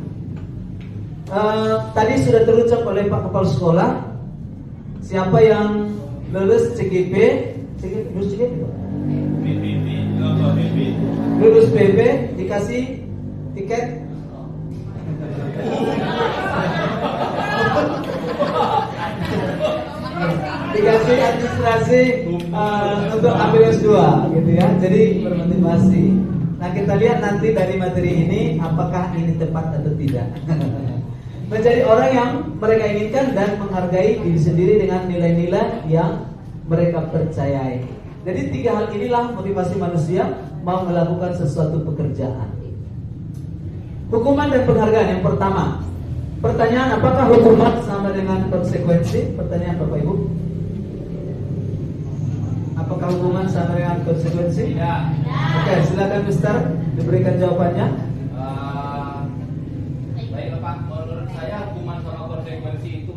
Tadi sudah terucap oleh Pak Kepala Sekolah. Siapa yang lulus CGP, lulus CGP, lulus PP dikasih tiket. Dikasih administrasi untuk ambil S2, gitu ya. Jadi bermotivasi. Nah kita lihat nanti dari materi ini apakah ini tepat atau tidak. Menjadi orang yang mereka inginkan dan menghargai diri sendiri dengan nilai-nilai yang mereka percayai. Jadi 3 hal inilah motivasi manusia mau melakukan sesuatu pekerjaan. Hukuman dan penghargaan. Yang pertama, pertanyaan, apakah hukuman sama dengan konsekuensi? Pertanyaan Bapak Ibu, apakah hukuman sama dengan konsekuensi? Ya. Oke, silakan Mister diberikan jawabannya. Baik Pak, menurut saya hukuman sama konsekuensi itu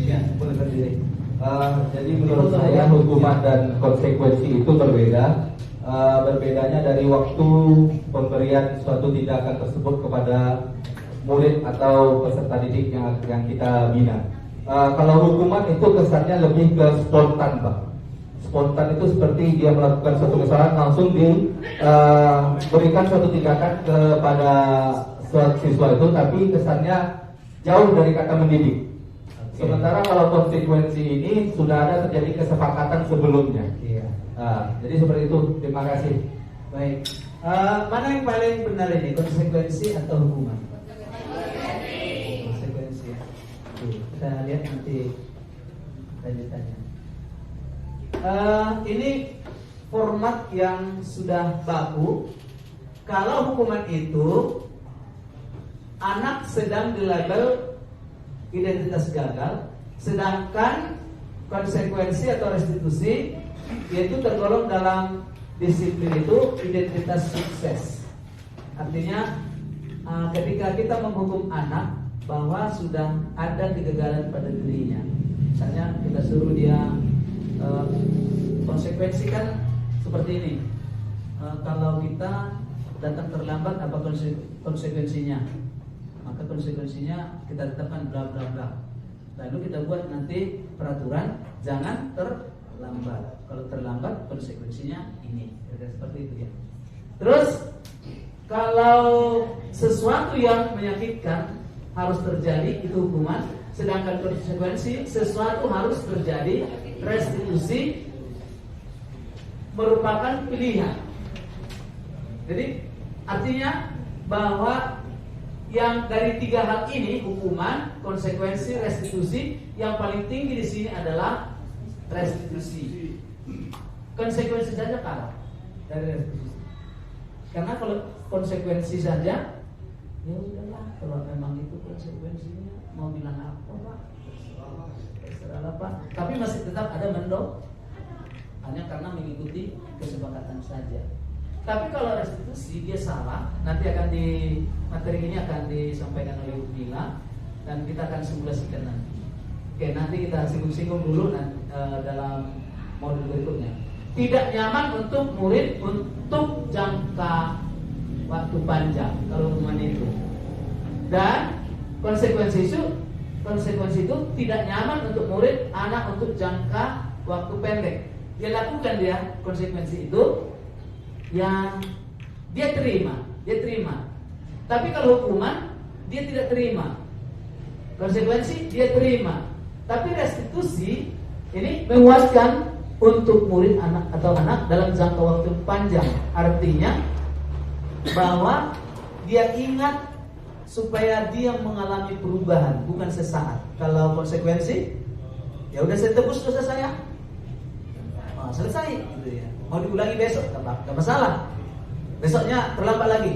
Ya, boleh berdiri. Jadi menurut saya hukuman dan konsekuensi itu berbeda. Berbedanya dari waktu pemberian suatu tindakan tersebut kepada murid atau peserta didik yang kita bina. Kalau hukuman itu kesannya lebih ke spontan, Pak. Spontan itu seperti dia melakukan suatu kesalahan langsung diberikan suatu tindakan kepada suatu siswa itu, tapi kesannya jauh dari kata mendidik. Sementara kalau konsekuensi ini sudah ada terjadi kesepakatan sebelumnya. Iya. Jadi seperti itu. Terima kasih. Baik. Mana yang paling benar ini, konsekuensi atau hukuman? Konsekuensi. Kita lihat nanti lanjutannya. Ini format yang sudah baku. Kalau hukuman itu anak sedang dilabel identitas gagal, sedangkan konsekuensi atau restitusi yaitu tergolong dalam disiplin itu identitas sukses. Artinya ketika kita menghukum anak bahwa sudah ada kegagalan pada dirinya, misalnya kita suruh dia konsekuensi kan seperti ini, kalau kita datang terlambat apa konsekuensinya? Maka konsekuensinya kita tetapkan bla bla bla. Lalu kita buat nanti peraturan jangan terlambat. Kalau terlambat konsekuensinya ini. Seperti itu ya. Terus kalau sesuatu yang menyakitkan harus terjadi itu hukuman, sedangkan konsekuensi sesuatu harus terjadi, restitusi merupakan pilihan. Jadi artinya bahwa yang dari 3 hal ini, hukuman, konsekuensi, restitusi, yang paling tinggi di sini adalah restitusi. Konsekuensi saja kalah dari restitusi. Karena kalau konsekuensi saja, ya udahlah, kalau memang itu konsekuensinya mau bilang apa Pak? Terserah Pak. Tapi masih tetap ada mendok, hanya karena mengikuti kesepakatan saja. Tapi kalau restitusi dia salah, nanti akan di materi ini akan disampaikan oleh Mila dan kita akan simulasikan nanti. Oke, nanti kita singgung-singgung dulu dalam modul berikutnya. Tidak nyaman untuk murid untuk jangka waktu panjang kalau hukuman itu. Dan konsekuensi itu tidak nyaman untuk murid anak untuk jangka waktu pendek. Dia lakukan konsekuensi itu yang dia terima. Tapi kalau hukuman dia tidak terima. Konsekuensi dia terima. Tapi restitusi ini menguatkan untuk murid anak dalam jangka waktu panjang. Artinya bahwa dia ingat supaya dia mengalami perubahan, bukan sesaat. Kalau konsekuensi, ya udah saya tebus dosa saya, selesai gitu ya. Mau diulangi besok, nggak masalah. Besoknya terlambat lagi.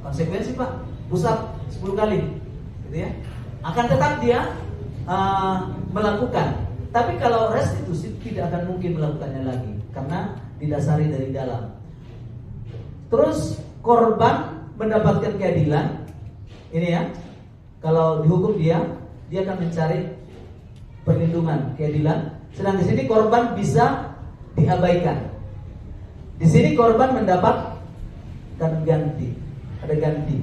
Konsekuensi Pak, push up 10 kali, gitu ya. Akan tetap dia melakukan. Tapi kalau restitusi tidak akan mungkin melakukannya lagi karena didasari dari dalam. Terus korban mendapatkan keadilan. Ini ya, kalau dihukum dia akan mencari perlindungan, keadilan. Sedang di sini korban bisa diabaikan. Di sini korban mendapatkan ganti, ada ganti.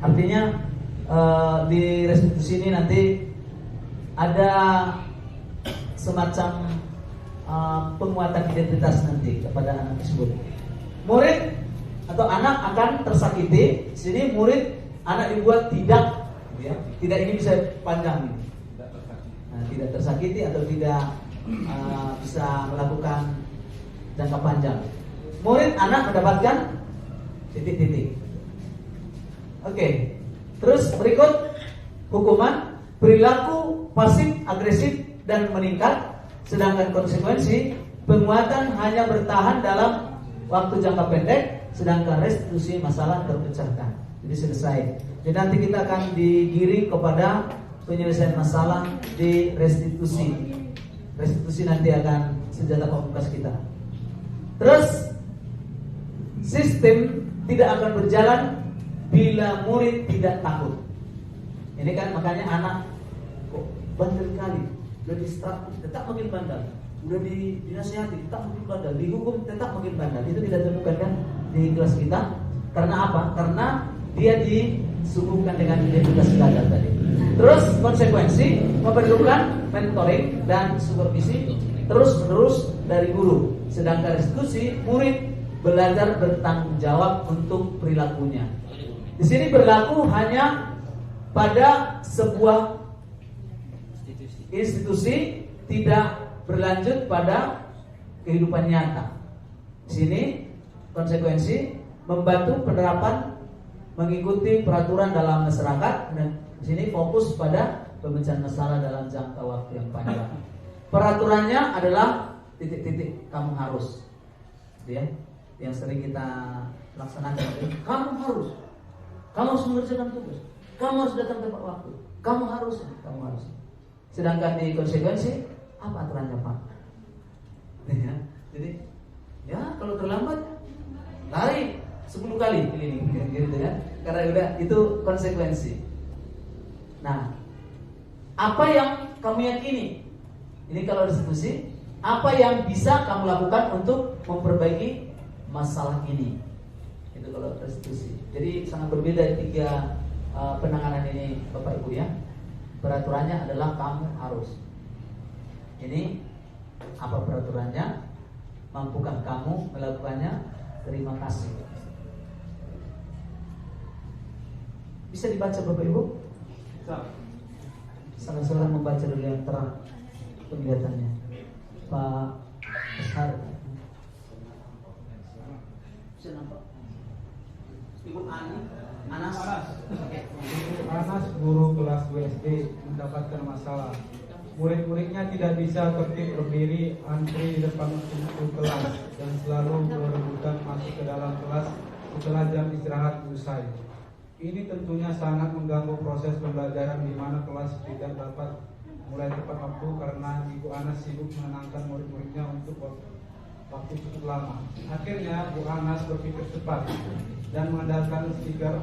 Artinya di restitusi ini nanti ada semacam penguatan identitas nanti kepada anak tersebut. Murid atau anak akan tersakiti. Di sini anak dibuat tidak ini bisa panjang ini. Tidak tersakiti atau tidak bisa melakukan jangka panjang. Murid anak mendapatkan titik-titik. Oke. Terus berikut hukuman perilaku pasif, agresif dan meningkat. Sedangkan konsekuensi penguatan hanya bertahan dalam waktu jangka pendek, sedangkan restitusi masalah terpecahkan. Jadi selesai. Jadi nanti kita akan digiring kepada penyelesaian masalah di restitusi. Restitusi nanti akan senjata pamungkas kita. Terus sistem tidak akan berjalan bila murid tidak takut. Ini kan makanya anak kok bandel kali, udah tetap makin bandel, udah dinasihati tetap makin bandel, dihukum tetap makin bandel. Itu kita temukan kan di kelas kita. Karena apa? Karena dia disuguhkan dengan identitas gagal tadi. Terus konsekuensi memerlukan mentoring dan supervisi terus-menerus dari guru. Sedangkan restitusi murid belajar bertanggung jawab untuk perilakunya. Di sini berlaku hanya pada sebuah institusi, tidak berlanjut pada kehidupan nyata. Di sini konsekuensi membantu penerapan mengikuti peraturan dalam masyarakat. Dan di sini fokus pada pemecahan masalah dalam jangka waktu yang panjang. Peraturannya adalah titik-titik, kamu harus, ya, yang sering kita laksanakan. Kamu harus mengerjakan tugas, kamu harus datang tepat waktu, kamu harus. Sedangkan di konsekuensi apa aturannya Pak? Ya, jadi ya kalau terlambat lari 10 kali keliling, gitu ya. Karena udah itu konsekuensi. Nah, apa yang kamu yakini? Ini kalau restitusi, apa yang bisa kamu lakukan untuk memperbaiki masalah ini? Itu kalau restitusi. Jadi sangat berbeda tiga penanganan ini Bapak Ibu ya. Peraturannya adalah kamu harus. Ini apa peraturannya? Mampukah kamu melakukannya? Terima kasih. Bisa dibaca Bapak Ibu? Salah-salah membaca dulu yang terang penglihatannya. Pak Besar. Bisa nampak? Ibu Anas, guru kelas WSD mendapatkan masalah. Murid-muridnya tidak bisa tertib berdiri antri di depan pintu kelas dan selalu berebutan masuk ke dalam kelas setelah jam istirahat usai. Ini tentunya sangat mengganggu proses pembelajaran di mana kelas tidak dapat mulai tepat waktu karena Ibu Anas sibuk menenangkan murid-muridnya untuk waktu cukup lama. Akhirnya Bu Anas berpikir cepat dan mengandalkan stiker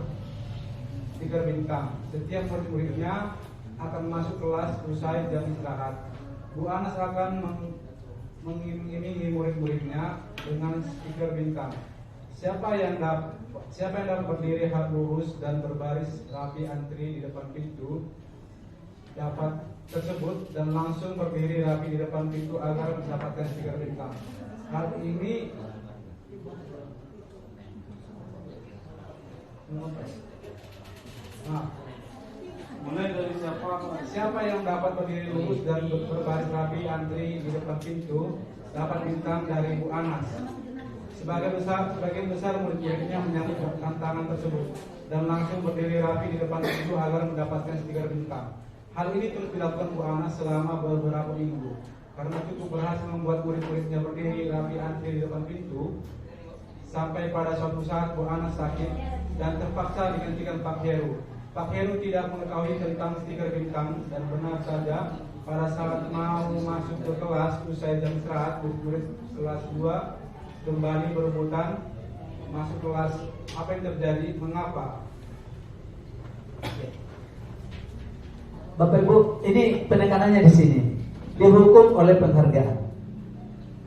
bintang. Setiap murid-muridnya akan masuk kelas usai jam istirahat. Bu Anas akan mengiming-imingi murid-muridnya dengan stiker bintang. Siapa yang dapat berdiri lurus dan berbaris rapi antri di depan pintu dapat tersebut dan langsung berdiri rapi di depan pintu agar mendapatkan stiker bintang. Hal ini mulai dari siapa yang dapat berdiri lurus dan berbaris rapi antri di depan pintu dapat bintang dari Bu Anas. Sebagian besar murid-muridnya menyambut tantangan tersebut dan langsung berdiri rapi di depan pintu agar mendapatkan stiker bintang. Hal ini terus dilakukan Bu Anas selama beberapa minggu. Karena cukup berhasil membuat murid-muridnya berdiri rapi antri di depan pintu, sampai pada suatu saat Bu Anas sakit dan terpaksa digantikan Pak Heru. Pak Heru tidak mengetahui tentang stiker bintang dan benar saja pada saat mau masuk ke kelas usai jam istirahat, murid kelas 2 kembali berebutan masuk kelas. Apa yang terjadi? Mengapa? Bapak Ibu, ini penekanannya di sini. Dihukum oleh penghargaan.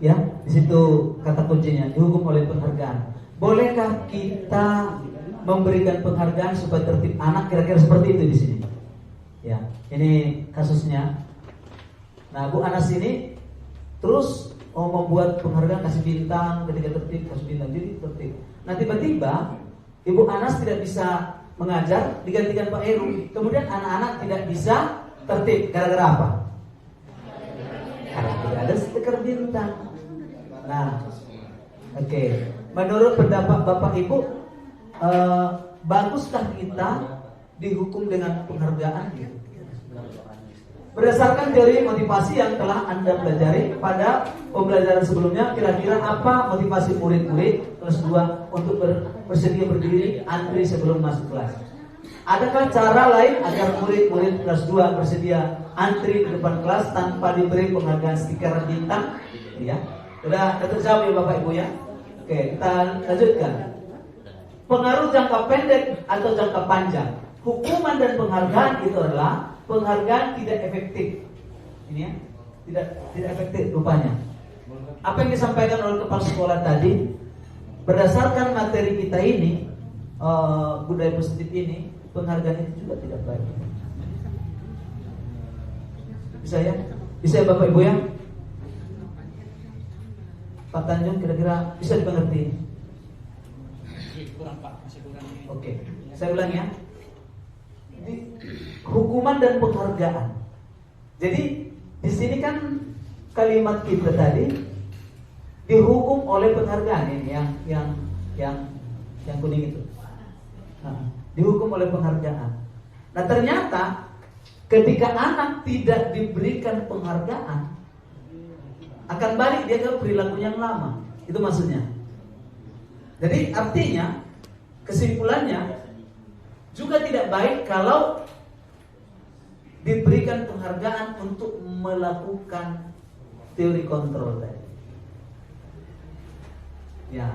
Ya, di situ kata kuncinya, dihukum oleh penghargaan. Bolehkah kita memberikan penghargaan supaya tertib anak? Kira-kira seperti itu di sini. Ya, ini kasusnya. Nah, Bu Anas ini terus membuat penghargaan, kasih bintang, ketika tertib kasih bintang, jadi tertib. Nah, tiba-tiba Ibu Anas tidak bisa mengajar, digantikan Pak Heru. Kemudian anak-anak tidak bisa tertib. Gara-gara apa? Karena tidak ada stiker bintang. Nah, oke. Menurut pendapat Bapak Ibu, baguskah kita dihukum dengan penghargaan? Berdasarkan teori motivasi yang telah Anda pelajari pada pembelajaran sebelumnya, kira-kira apa motivasi murid-murid kelas 2 untuk bersedia berdiri antri sebelum masuk kelas? Adakah cara lain agar murid-murid kelas 2 bersedia antri di depan kelas tanpa diberi penghargaan stiker bintang? Ya, sudah terjawab ya Bapak Ibu ya. Oke, kita lanjutkan. Pengaruh jangka pendek atau jangka panjang. Hukuman dan penghargaan itu adalah penghargaan tidak efektif. Ini ya, tidak efektif rupanya. Apa yang disampaikan oleh kepala sekolah tadi, berdasarkan materi kita ini, budaya positif ini, penghargaan itu juga tidak baik. Bisa ya? Bisa ya Bapak Ibu ya? Pak Tanjung kira-kira bisa dimengerti? Kurang Pak, masih kurang. Oke, saya ulang ya. Hukuman dan penghargaan. Jadi di sini kan kalimat kita tadi dihukum oleh penghargaan, ini yang kuning itu. Nah, dihukum oleh penghargaan. Nah, ternyata ketika anak tidak diberikan penghargaan, akan balik dia ke perilaku yang lama. Itu maksudnya. Jadi artinya kesimpulannya juga tidak baik kalau diberikan penghargaan untuk melakukan teori kontrol tadi. Ya,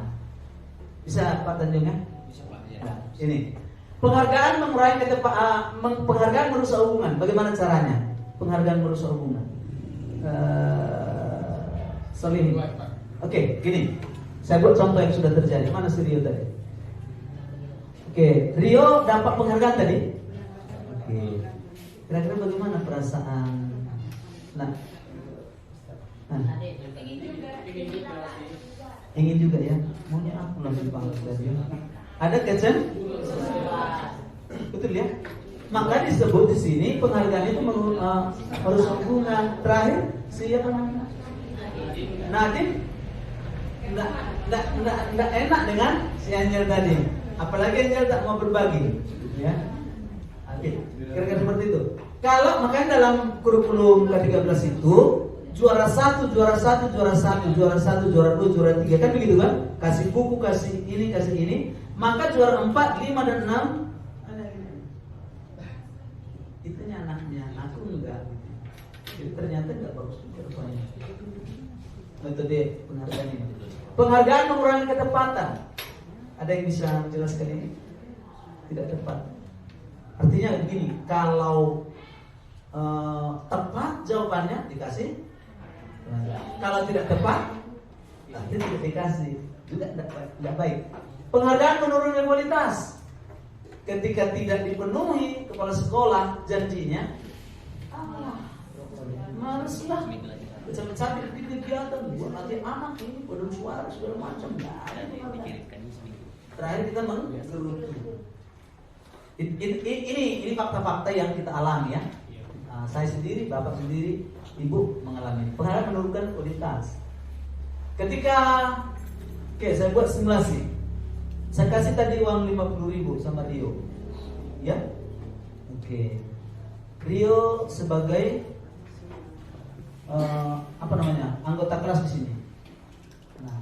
bisa Pak Tanjung ya? Bisa Pak ya. Nah, ini penghargaan mengurangi penghargaan merusak hubungan. Bagaimana caranya? Penghargaan merusak hubungan. Solih. Oke, gini. Saya buat contoh yang sudah terjadi. Mana si Rio tadi? Oke, Rio dapat penghargaan tadi. Oke. Kira-kira bagaimana perasaan? Nah. Ingin juga ya. Maunya aku lebih panggil dari ada kecen? Betul ya? Maka disebut di sini penghargaan itu harus hubungan. Terakhir siapa namanya? Nadim. Nggak enak dengan si Angel tadi. Apalagi Angel tak mau berbagi, ya. Oke, kira-kira seperti itu. Kalau makanya dalam kurikulum ke-13 itu juara 1, juara 1, juara 1, juara 1, juara 2, juara 3 kan begitu kan? Kasih buku, kasih ini. Maka juara 4, 5 dan 6 itunya anaknya, aku enggak. Jadi ternyata enggak bagus juga rupanya. Metode penghargaan ini. Penghargaan mengurangi ketepatan. Ada yang bisa menjelaskan ini? Tidak tepat. Artinya begini, kalau tepat jawabannya dikasih. Kalau tidak tepat, nanti tidak dikasih. Juga tidak baik. Penghargaan menurunkan kualitas. Ketika tidak dipenuhi kepala sekolah janjinya, maleslah. Sampai di kegiatan buat nanti anak ini pada suara segala macam. Terakhir kita menggerutu. Ini fakta-fakta yang kita alami ya. Saya sendiri, bapak sendiri, ibu mengalami. Penghargaan menurunkan kualitas. Ketika saya buat simulasi. Saya kasih tadi uang 50.000 sama Rio. Ya? Rio sebagai anggota kelas di sini. Nah,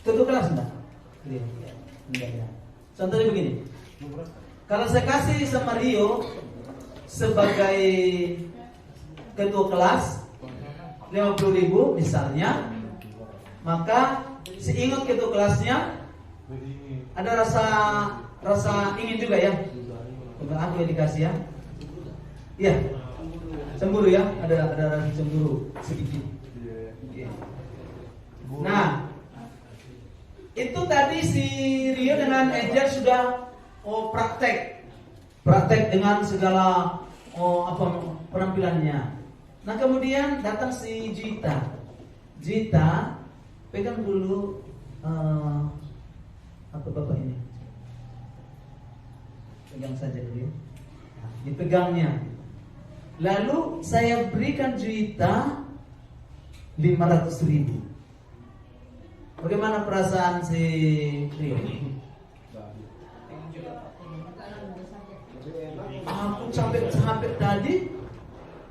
ketua kelas enggak? Rio. Enggak ya. Contohnya begini. Kalau saya kasih sama Rio sebagai ketua kelas 50.000 misalnya, maka seingat ketua kelasnya ada rasa ingin juga ya. Untuk aku yang dikasih ya. Iya. Cemburu ya, ada rasa cemburu sedikit. Nah, itu tadi si Rio dengan Angel sudah praktek dengan segala penampilannya. Nah, kemudian datang si Jita pegang dulu bapak ini. Pegang saja dulu ya. Nah, dipegangnya. Lalu saya berikan Juita 500.000. Bagaimana perasaan si Rio? Aku sampai tadi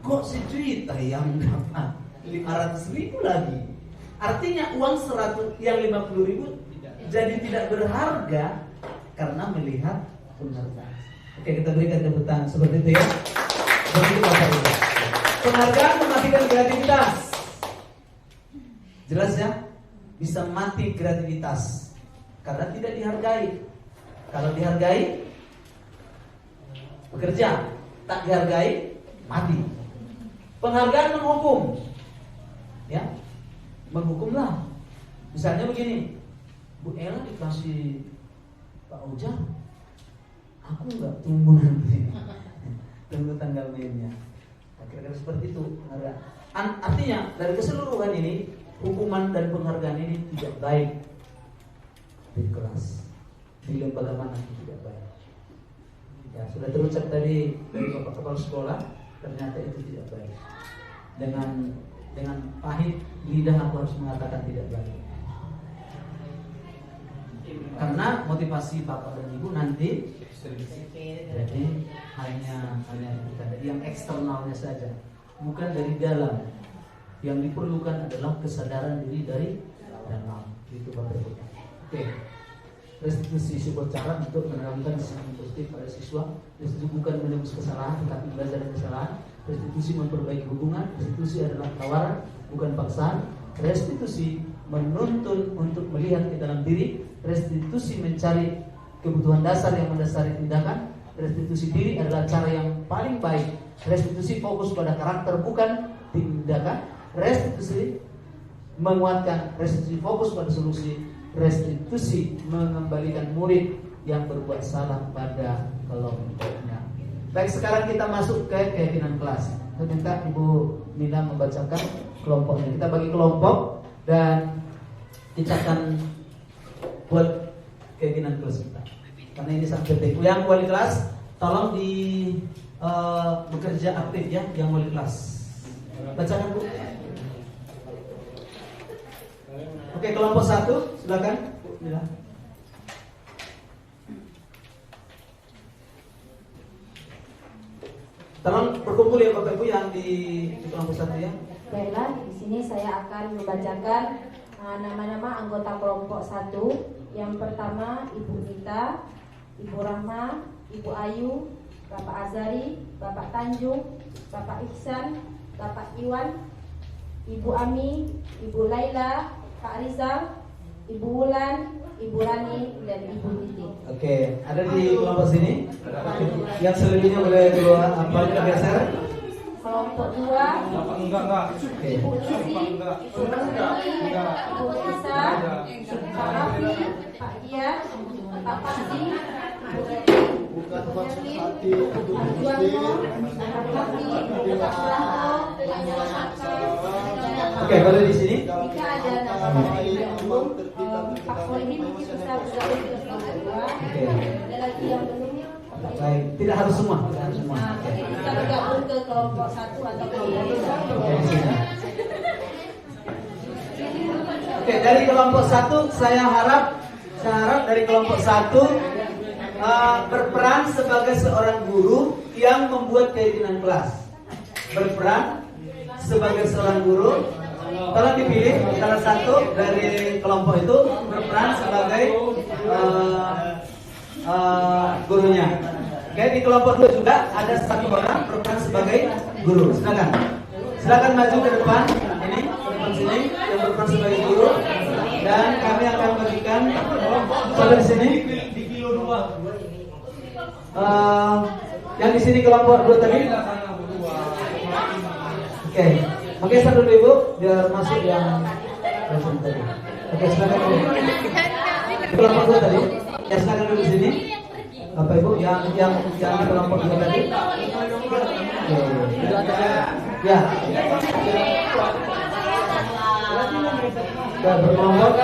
kok si Juita yang dapat 500.000 lagi. Artinya uang 100 yang 50.000 jadi tidak berharga karena melihat penghargaan. Oke, kita berikan tepuk tangan seperti itu ya. Seperti itu Bapak Ibu. Penghargaan mematikan kreativitas. Jelas ya? Bisa mati kreativitas karena tidak dihargai. Kalau dihargai, bekerja. Tak dihargai, mati. Penghargaan menghukum. Ya, menghukumlah. Misalnya begini, Bu Ella dikasih Pak Ujang, aku nggak tunggu nanti, tunggu tanggal mainnya. Kira-kira seperti itu. Artinya dari keseluruhan ini, hukuman dan penghargaan ini tidak baik di kelas, di lembaga mana tidak baik. Ya, sudah terucap tadi dari Bapak Kepala Sekolah, ternyata itu tidak baik. Dengan pahit lidah aku harus mengatakan tidak baik. Karena motivasi bapak dan ibu nanti jadi hanya yang eksternalnya saja, bukan dari dalam. Yang diperlukan adalah kesadaran diri dari dalam. Itu bapak ibu. Oke. Restitusi sebuah cara untuk menanamkan sisi positif pada siswa. Restitusi bukan menebus kesalahan, tetapi belajar dari kesalahan. Restitusi memperbaiki hubungan. Restitusi adalah tawaran, bukan paksaan. Restitusi menuntun untuk melihat ke dalam diri. Restitusi mencari kebutuhan dasar yang mendasari tindakan. Restitusi diri adalah cara yang paling baik. Restitusi fokus pada karakter bukan tindakan. Restitusi menguatkan. Restitusi fokus pada solusi. Restitusi mengembalikan murid yang berbuat salah pada kelompoknya. Baik, sekarang kita masuk ke keyakinan kelas. Saya minta Ibu Mina membacakan kelompoknya. Kita bagi kelompok dan kita akan buat keyakinan kelas kita. Karena ini sangat penting. Yang wali kelas, tolong di bekerja aktif ya, yang wali kelas. Bacakan Bu. Oke, kelompok 1, silakan. Ya. Tolong berkumpul ya Bapak Ibu yang di kelompok 1 ya. Baiklah, di sini saya akan membacakan nama-nama anggota kelompok 1. Yang pertama Ibu Nita, Ibu Rahma, Ibu Ayu, Bapak Azari, Bapak Tanjung, Bapak Ihsan, Bapak Iwan, Ibu Ami, Ibu Laila, Pak Rizal, Ibu Wulan, Ibu Rani, dan Ibu Titi. Oke, ada di kelompok sini. Yang selebihnya boleh keluar, kita geser. kelompok 2 Enggak. Ibu Lisi, Ibu Rosmini, Ibu Nisa, Pak Rafi, Pak Dian, Pak Pasti, Pak Yamin, Pak Juwanto, Pak Rafi, Pak Suranto, Pak Nyalaka. Oke, baru di sini. Jika ada nama yang belum, Pak Koini mungkin bisa bergabung ke kelompok 2. Ada lagi yang belum? Baik, tidak harus semua. Nah, mungkin bisa bergabung ke kelompok 1 atau kelompok 2. Oke, di sini. Oke, dari kelompok 1 saya harap dari kelompok 1 berperan sebagai seorang guru yang membuat keyakinan kelas. Berperan sebagai seorang guru. Tolong dipilih salah satu dari kelompok itu berperan sebagai gurunya. Oke, di kelompok 2 juga ada satu orang berperan sebagai guru. Silakan maju ke depan. Ini ke depan sini yang berperan sebagai guru. Dan kami akan bagikan sampai di sini. Yang di sini kelompok 2 tadi. Oke, menggeser dulu Ibu biar masuk yang tadi. Oke, silakan dulu. Kelompok 2 tadi. Ya, silakan dulu di sini. Bapak Ibu yang di kelompok 2 tadi. Ya. Ya, berkelompok.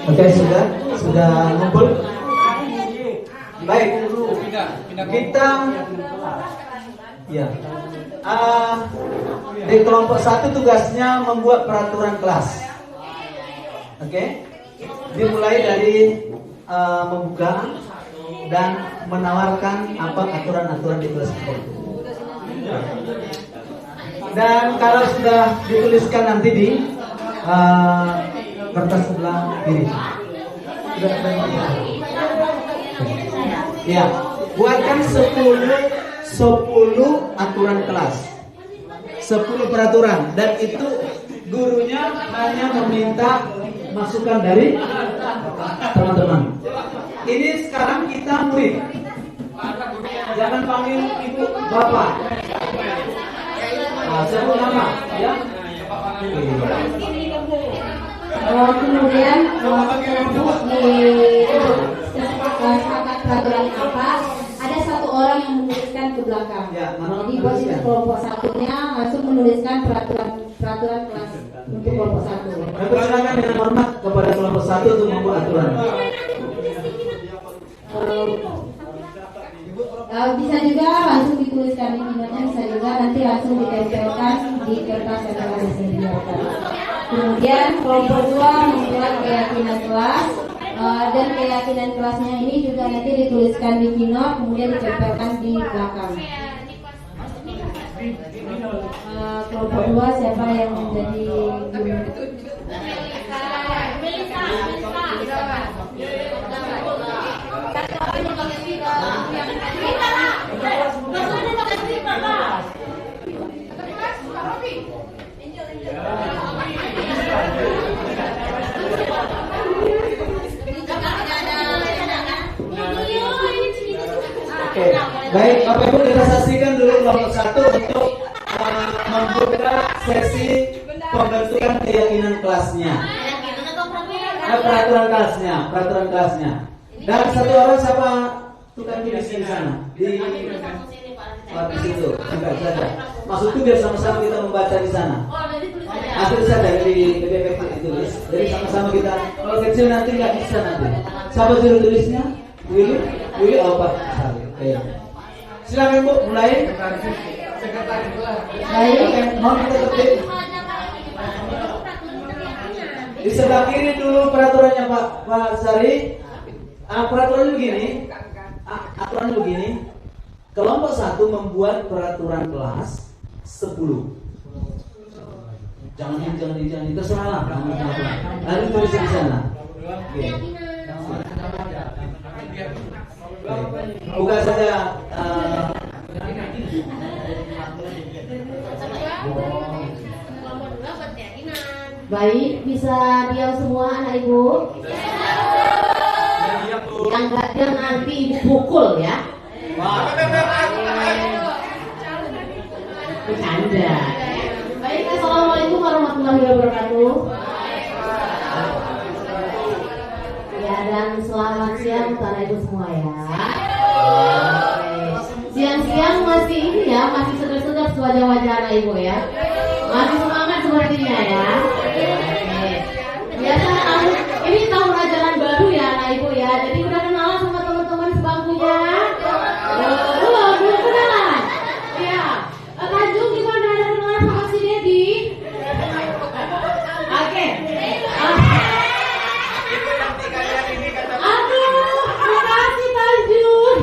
Oke, sudah ngumpul. Baik, kita ya. Di kelompok 1 tugasnya membuat peraturan kelas. Oke, dimulai dari membuka dan menawarkan apa aturan-aturan di kelas itu. Dan kalau sudah dituliskan nanti di kertas sebelah kiri. Ya, buatkan 10 aturan kelas. 10 peraturan dan itu gurunya hanya meminta masukan dari teman-teman. Ini sekarang kita murid. Jangan panggil ibu bapak. Sebut nama, ya. Kemudian sepakat peraturan apa? Ada satu orang yang menuliskan ke belakang. Jadi posisi kelompok 1-nya langsung menuliskan peraturan kelas untuk kelompok 1. Kami persilakan dengan hormat kepada kelompok 1 untuk membuat aturan. Bisa juga langsung dituliskan di minutnya, bisa juga nanti langsung ditempelkan di kertas yang telah disediakan. Kemudian kelompok 2 membuat keyakinan kelas dan keyakinan kelasnya ini juga nanti dituliskan di pinot, kemudian ditempelkan di belakang. Kelompok 2 siapa yang menjadi guru? Oke, baik Bapak Ibu kita saksikan dulu kelompok 1 untuk membuka sesi pembentukan keyakinan kelasnya. Peraturan kelasnya. Dan satu orang siapa tukang tulis di sana di situ juga saja. Maksudku biar sama-sama kita membaca di sana. Tulis saja di BPP ditulis. Jadi sama-sama kita. Kalau kecil nanti nggak bisa nanti. Siapa juru tulisnya? Willy apa? Oke. Silakan Bu, mulai. Baik, mohon kita tertib. Di sebelah kiri dulu peraturannya Pak Sari. Peraturannya begini. Aturannya begini. Kelompok 1 membuat peraturan kelas 10. Jangan ini terserah lah. Lalu tulis di sana. Buka saja. Baik, bisa diam semua anak ibu. Yang gak diam nanti ibu pukul ya. Bercanda. Baik, assalamualaikum warahmatullahi wabarakatuh. Ya, dan selamat siang untuk ibu semua ya. Siang-siang masih ini ya, masih segar-segar wajah-wajah anak ibu ya. Masih semangat sepertinya ya. Biasa ini tahun ajaran baru ya anak ibu ya. Jadi udah kenalan sama teman-teman sebangkunya. Belum kenalan. Ya. Tanjung gimana, ada kenalan sama si Dedi? Oke. Aduh, makasih Tanjung.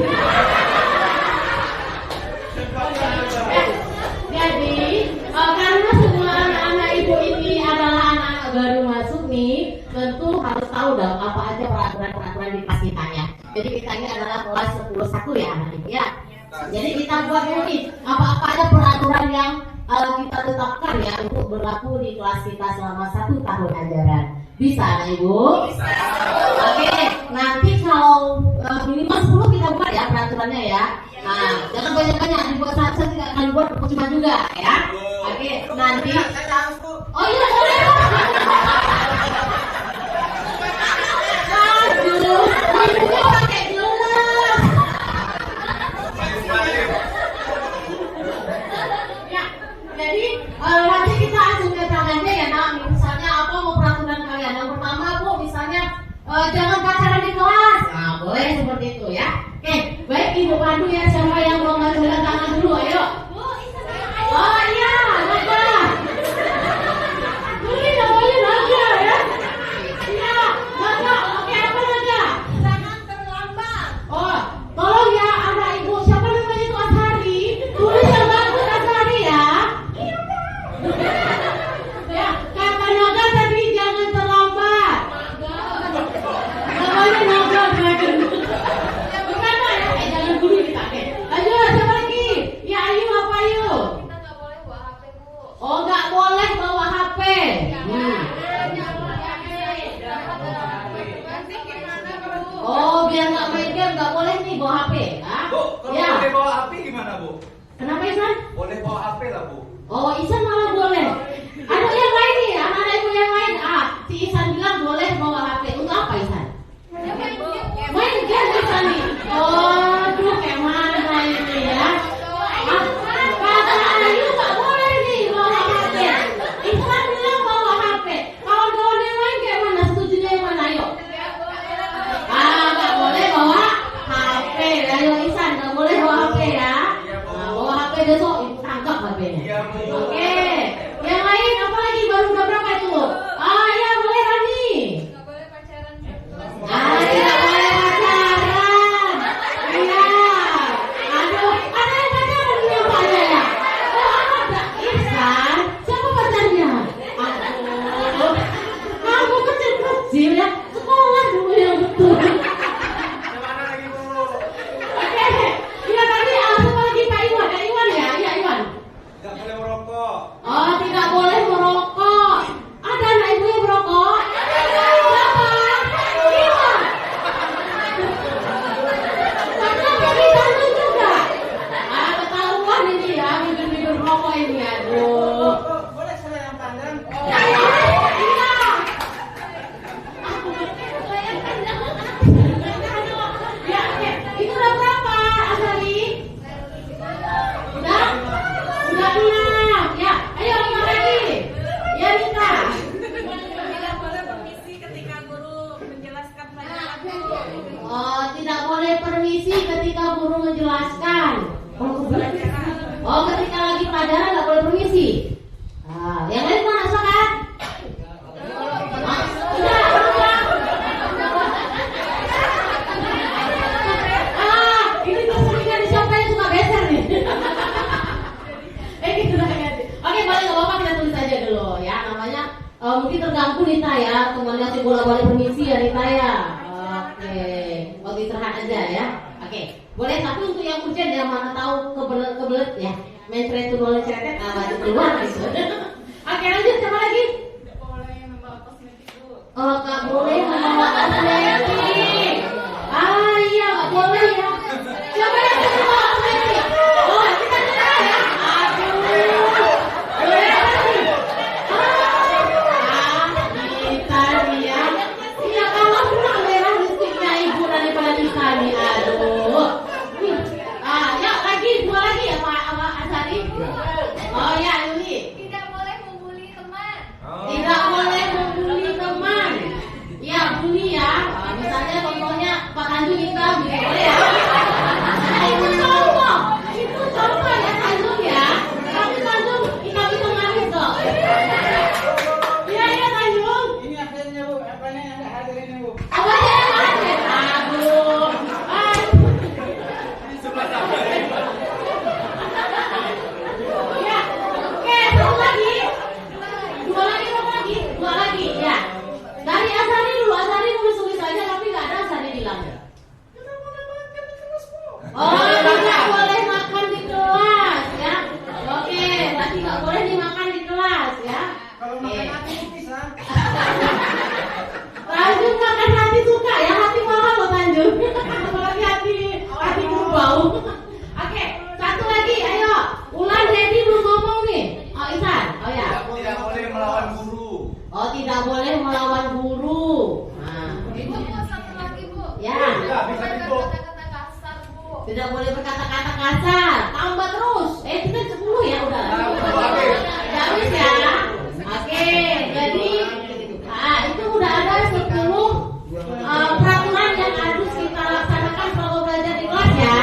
Jadi karena semua anak-anak ibu ini adalah anak baru masuk nih, tentu harus tahu dong apa aja peraturan-peraturan di kelas kita ya. Jadi kita ini adalah kelas 10-1 ya anak ibu ya. Jadi kita buat dulu nih apa-apa aja peraturan yang kita tetapkan ya untuk berlaku di kelas kita selama 1 tahun ajaran. Bisa anak ibu? Bisa. Oke, nanti kalau minimal 10 kita buat ya peraturannya ya. Nah, jangan banyak-banyak dibuat satu tidak akan buat percuma juga ya. Oke, nanti. Oh iya boleh. Aduh, ibunya pakai gelas. Ya, jadi nanti kita ajukan tangannya ya nak. Misalnya apa mau peraturan kalian? Yang pertama bu, misalnya jangan pacaran di kelas. Nah, boleh seperti itu ya. Oke, baik Ibu Pandu ya, siapa yang mau ngajukan tangan dulu, ayo. Oh iya, Naga. Ini namanya Naga ya. Iya, Naga. Oke, apa Naga? Jangan terlambat. Oh, tolong ya anak ibu, siapa namanya itu Azhari? Tulis yang bagus Azhari ya. Ya, kata Naga tadi jangan terlambat. Namanya Naga Dragon. Ayo, siapa lagi? Ya, Ayu apa Ayu? Kita nggak boleh bawa HP bu. Oh, nggak boleh bawa HP. Oh, biar nggak main game nggak boleh nih bawa HP. Bu, kalau ya. boleh bawa HP gimana bu? Kenapa Isan? Boleh bawa HP lah bu. Oh, Isan malah boleh. Aduh yang lain nih, anak-anak ibu yang lain. Si Isan bilang boleh bawa HP. Untuk apa Isan? Main game Isan nih. Oh, aduh kayak mana ini ya? Kata Ayu nggak boleh nih bawa HP. Isan bilang bawa HP. Kalau kawan yang lain kayak mana? Setujunya yang mana? Ayo. Nggak boleh bawa HP. Ayo Isan nggak boleh bawa HP ya. Bawa HP besok tangkap HP-nya. Oke. Yang lain apa lagi? Baru udah berapa itu? Ya boleh Rani. Nggak boleh pacaran. Tidak boleh pacaran. Iya. Aduh, ada yang pacaran di apa aja ya? Oh ada. Ihsan, siapa pacarnya? Aduh, kamu kecil-kecil ya. Sekolah dulu yang betul. Gimana lagi bu? Oke. Iya tadi apa lagi Pak Iwan? Iwan ya? Iya Iwan. Gak boleh merokok. Oh, tidak boleh merokok. Ada anak ibu yang merokok? Siapa? Iwan. Tapi Tandu juga. Ketahuan ini ya, bibir-bibir rokok ini. Aduh. Boleh saya yang pandang? Iya. Ya, oke. Itu udah berapa, Azari? Udah 6. Ya, ayo 5 lagi. Ya, Nita. Tidak boleh permisi ketika guru menjelaskan pelajaran. Oh, tidak boleh permisi ketika guru menjelaskan. Oh, ketika lagi pelajaran nggak boleh permisi. Nah, yang lain mana silakan? Ini keseringan siapa yang suka beser nih? Gitu ganti. Oke, boleh nggak apa-apa kita tulis aja dulu ya. Namanya mungkin terganggu Nita ya, temannya si bola balik permisi ya Nita ya. Oke, waktu istirahat aja ya. Oke, boleh tapi untuk yang urgent yang mana tahu kebelet ya, main cerita boleh ceretet keluar gitu. Oke, lanjut siapa lagi? Oh, nggak boleh membawa kosmetik. Iya, nggak boleh ya. Siapa yang membawa kosmetik? Oh, kita dengar ya. Aduh, boleh apa nih? Kita dia. Iya, kalau kurang merah listriknya ibu daripada kita nih. Aduh. Ya lagi dua lagi ya Pak Asari. Oh ya, Yuli. Tidak boleh membuli teman. Tidak boleh membuli teman. Ya, bully ya. Misalnya contohnya Pak Tanjung kita boleh ya. Itu contoh. Itu contoh ya Tanjung ya. Tapi Tanjung kita bisa nangis kok. Iya ya Tanjung. Ini absennya Bu, apanya yang nggak hadir ini Bu? Apanya yang hadir? Aduh. Ya, oke, satu lagi. Dua lagi ya. Dari Asari dulu, Asari nulis aja tapi nggak ada Asari bilang. Oh, tidak boleh makan di kelas ya. Oke, berarti nggak boleh dimakan di kelas ya. Kalau makan hati bisa. Tanjung makan hati suka ya, hati mahal loh Tanjung. Apalagi hati bau. Oke, satu lagi, ayo. Ulan Dedi belum ngomong nih. Oh Isan, oh ya. Tidak boleh melawan guru. Oh, tidak boleh melawan guru. Nah, Ibu satu lagi Bu. ya. Tidak bisa Bu. Kata-kata kasar Bu. Tidak boleh berkata-kata kasar. Tambah terus. Kita 10 ya udah. Tidak habis ya. Oke, jadi itu udah ada 10 peraturan yang harus kita laksanakan kalau belajar di kelas ya.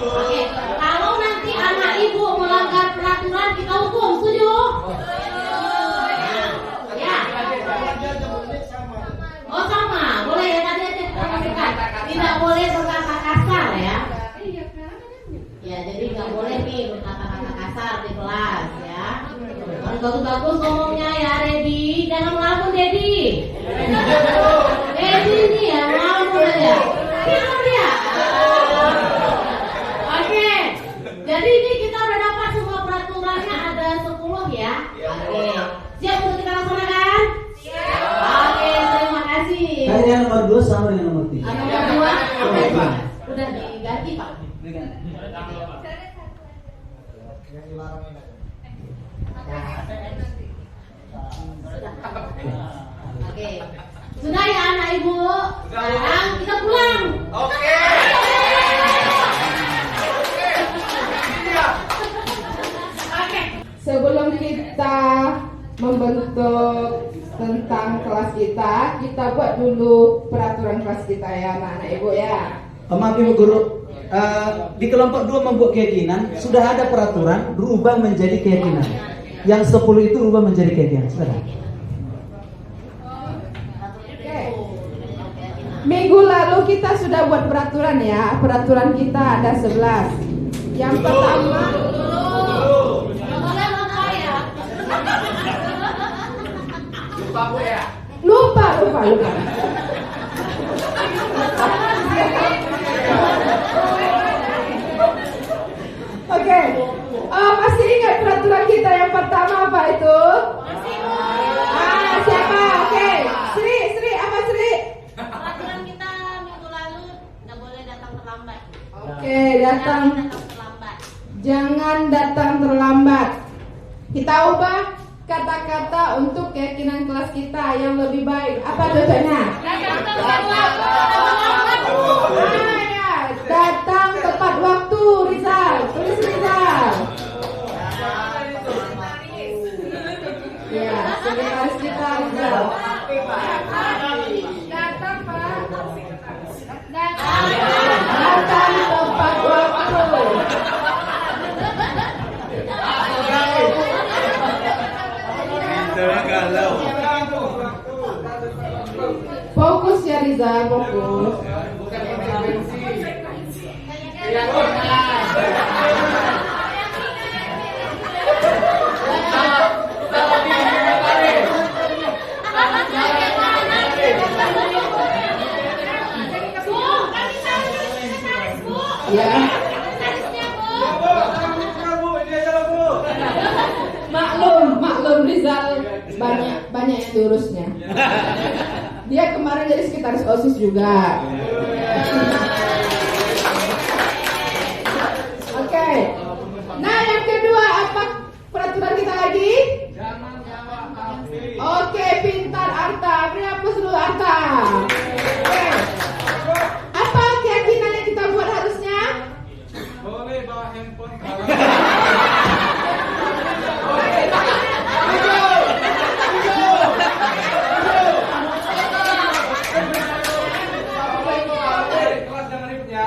Oke, kalau nanti anak ibu melanggar peraturan kita hukum, setuju? Ya. Oh sama, boleh ya tadi aja kita kasihkan. Tidak boleh berkata kasar ya. Ya, jadi nggak boleh nih berkata-kata kasar di kelas ya. Harus bagus-bagus ngomongnya ya, Dedi. Jangan melamun, Dedi. Dedi ini ya, melamun aja. Diam dia. Oke. Jadi ini kita udah dapat semua peraturannya ada 10 ya. Oke. Siap untuk kita laksanakan? Siap. Oke, terima kasih. Kayaknya nomor 2 sama dengan nomor 3. Nomor 2 udah diganti, Pak. Oke. Sudah ya anak ibu. Sekarang kita pulang. Oke. Sebelum kita membentuk tentang kelas kita buat dulu peraturan kelas kita ya anak-anak ibu ya. Maaf Ibu Guru, di kelompok 2 membuat keyakinan, sudah ada peraturan berubah menjadi keyakinan. Yang 10 itu berubah menjadi keyakinan. Silakan. Minggu lalu kita sudah buat peraturan ya. Peraturan kita ada 11. Yang pertama lupa. Oke. Masih ingat peraturan kita yang pertama apa itu? Siapa? Oke. Sri, apa Sri? Peraturan kita minggu lalu nggak boleh datang terlambat. Oke, jangan datang terlambat. Kita ubah kata-kata untuk keyakinan kelas kita yang lebih baik. Apa cocoknya? Datang tepat waktu, Rizal. Tulis Rizal. Ya, sekretaris kita Rizal. Datang Pak. Datang tepat waktu. Rizal banyak yang diurusnya. Dia kemarin jadi sekretaris OSIS juga. Oke. Nah, yang kedua apa peraturan kita lagi? Oke, pintar Arta. Beri apa dulu Arta? Oke. Apa keyakinan yang kita buat harusnya? Boleh bawa handphone kalau kelas jangan ribut ya.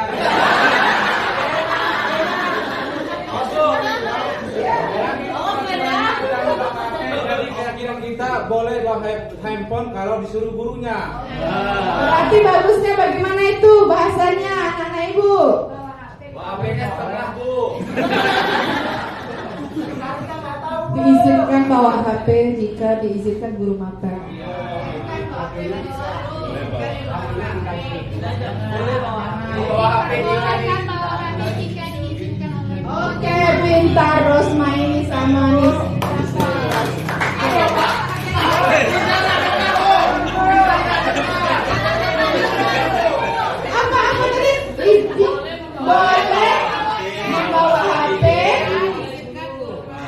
Jadi keyakinan kita boleh bawa handphone kalau disuruh gurunya. Berarti bagusnya bagaimana itu bahasanya anak-anak ibu? HP-nya setengah, Bu. Diizinkan bawa HP jika diizinkan guru mapel. Oke, pintar Rosmaini sama Nis. Apa tadi? Boleh membawa HP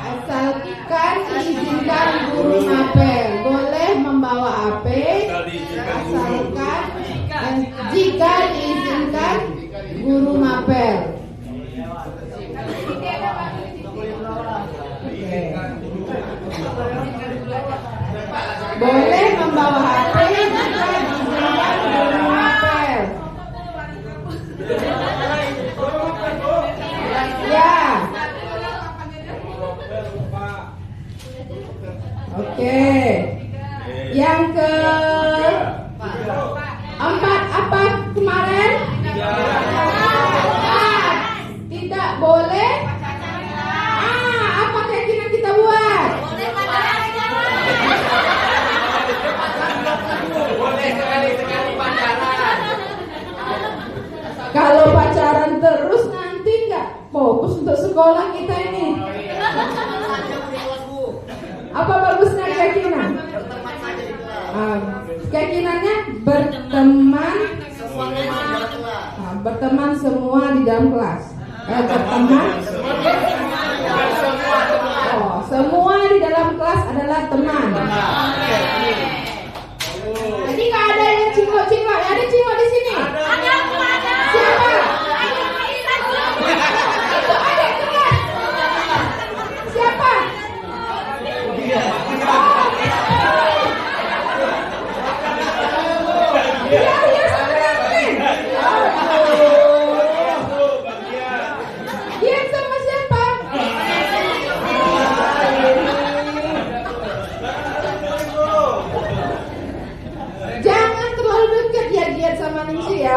asalkan diizinkan guru mapel. Boleh membawa HP asalkan jika diizinkan guru mapel. Boleh membawa HP jika diizinkan guru mapel. Ya. Oke. Yang ke empat apa kemarin? Tidak boleh. Apa keyakinan kita buat? Boleh sekali-sekali pacaran. Kalau pacaran terus nanti nggak fokus untuk sekolah kita ini. Apa bagusnya keyakinan? Keyakinannya berteman semua di dalam kelas. Semua di dalam kelas adalah teman. Jadi nggak ada yang cinlok-cinlok. Ada cinlok di sini? Ada. Siapa? Ada teman. Siapa? Dia sama siapa? Jangan terlalu dekat ya dia sama Ningsi ya.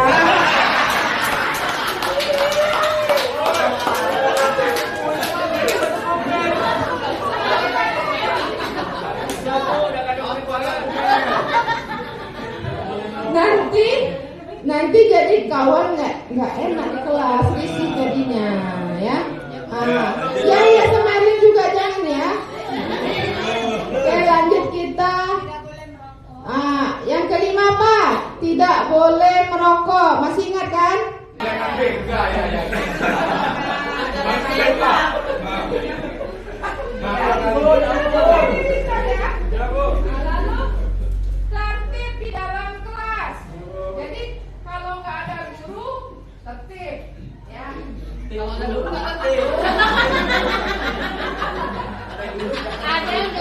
Nanti jadi kawan nggak enak di kelas, risih jadinya ya. Ya sama Erwin juga jangan ya. Oke, lanjut kita. Yang kelima apa? Tidak boleh merokok. Masih ingat kan? Lalu tertib di dalam kelas. Jadi kalau nggak ada guru tertib, ya. Kalau ada guru nggak tertib. Ada yang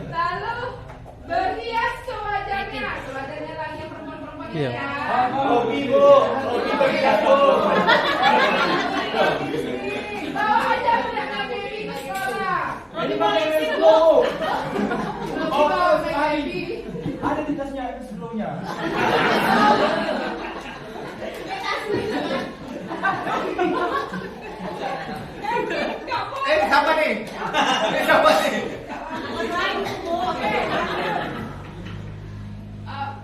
lalu berhias sewajarnya lagi perempuan-perempuan ya. Robi, Bu. Robi berhias, Bu. Bawa aja punya baby ke sekolah. Ini pakai baby, Bu. Bawa baby. Ada di tasnya itu sebelumnya. Siapa nih? Siapa nih?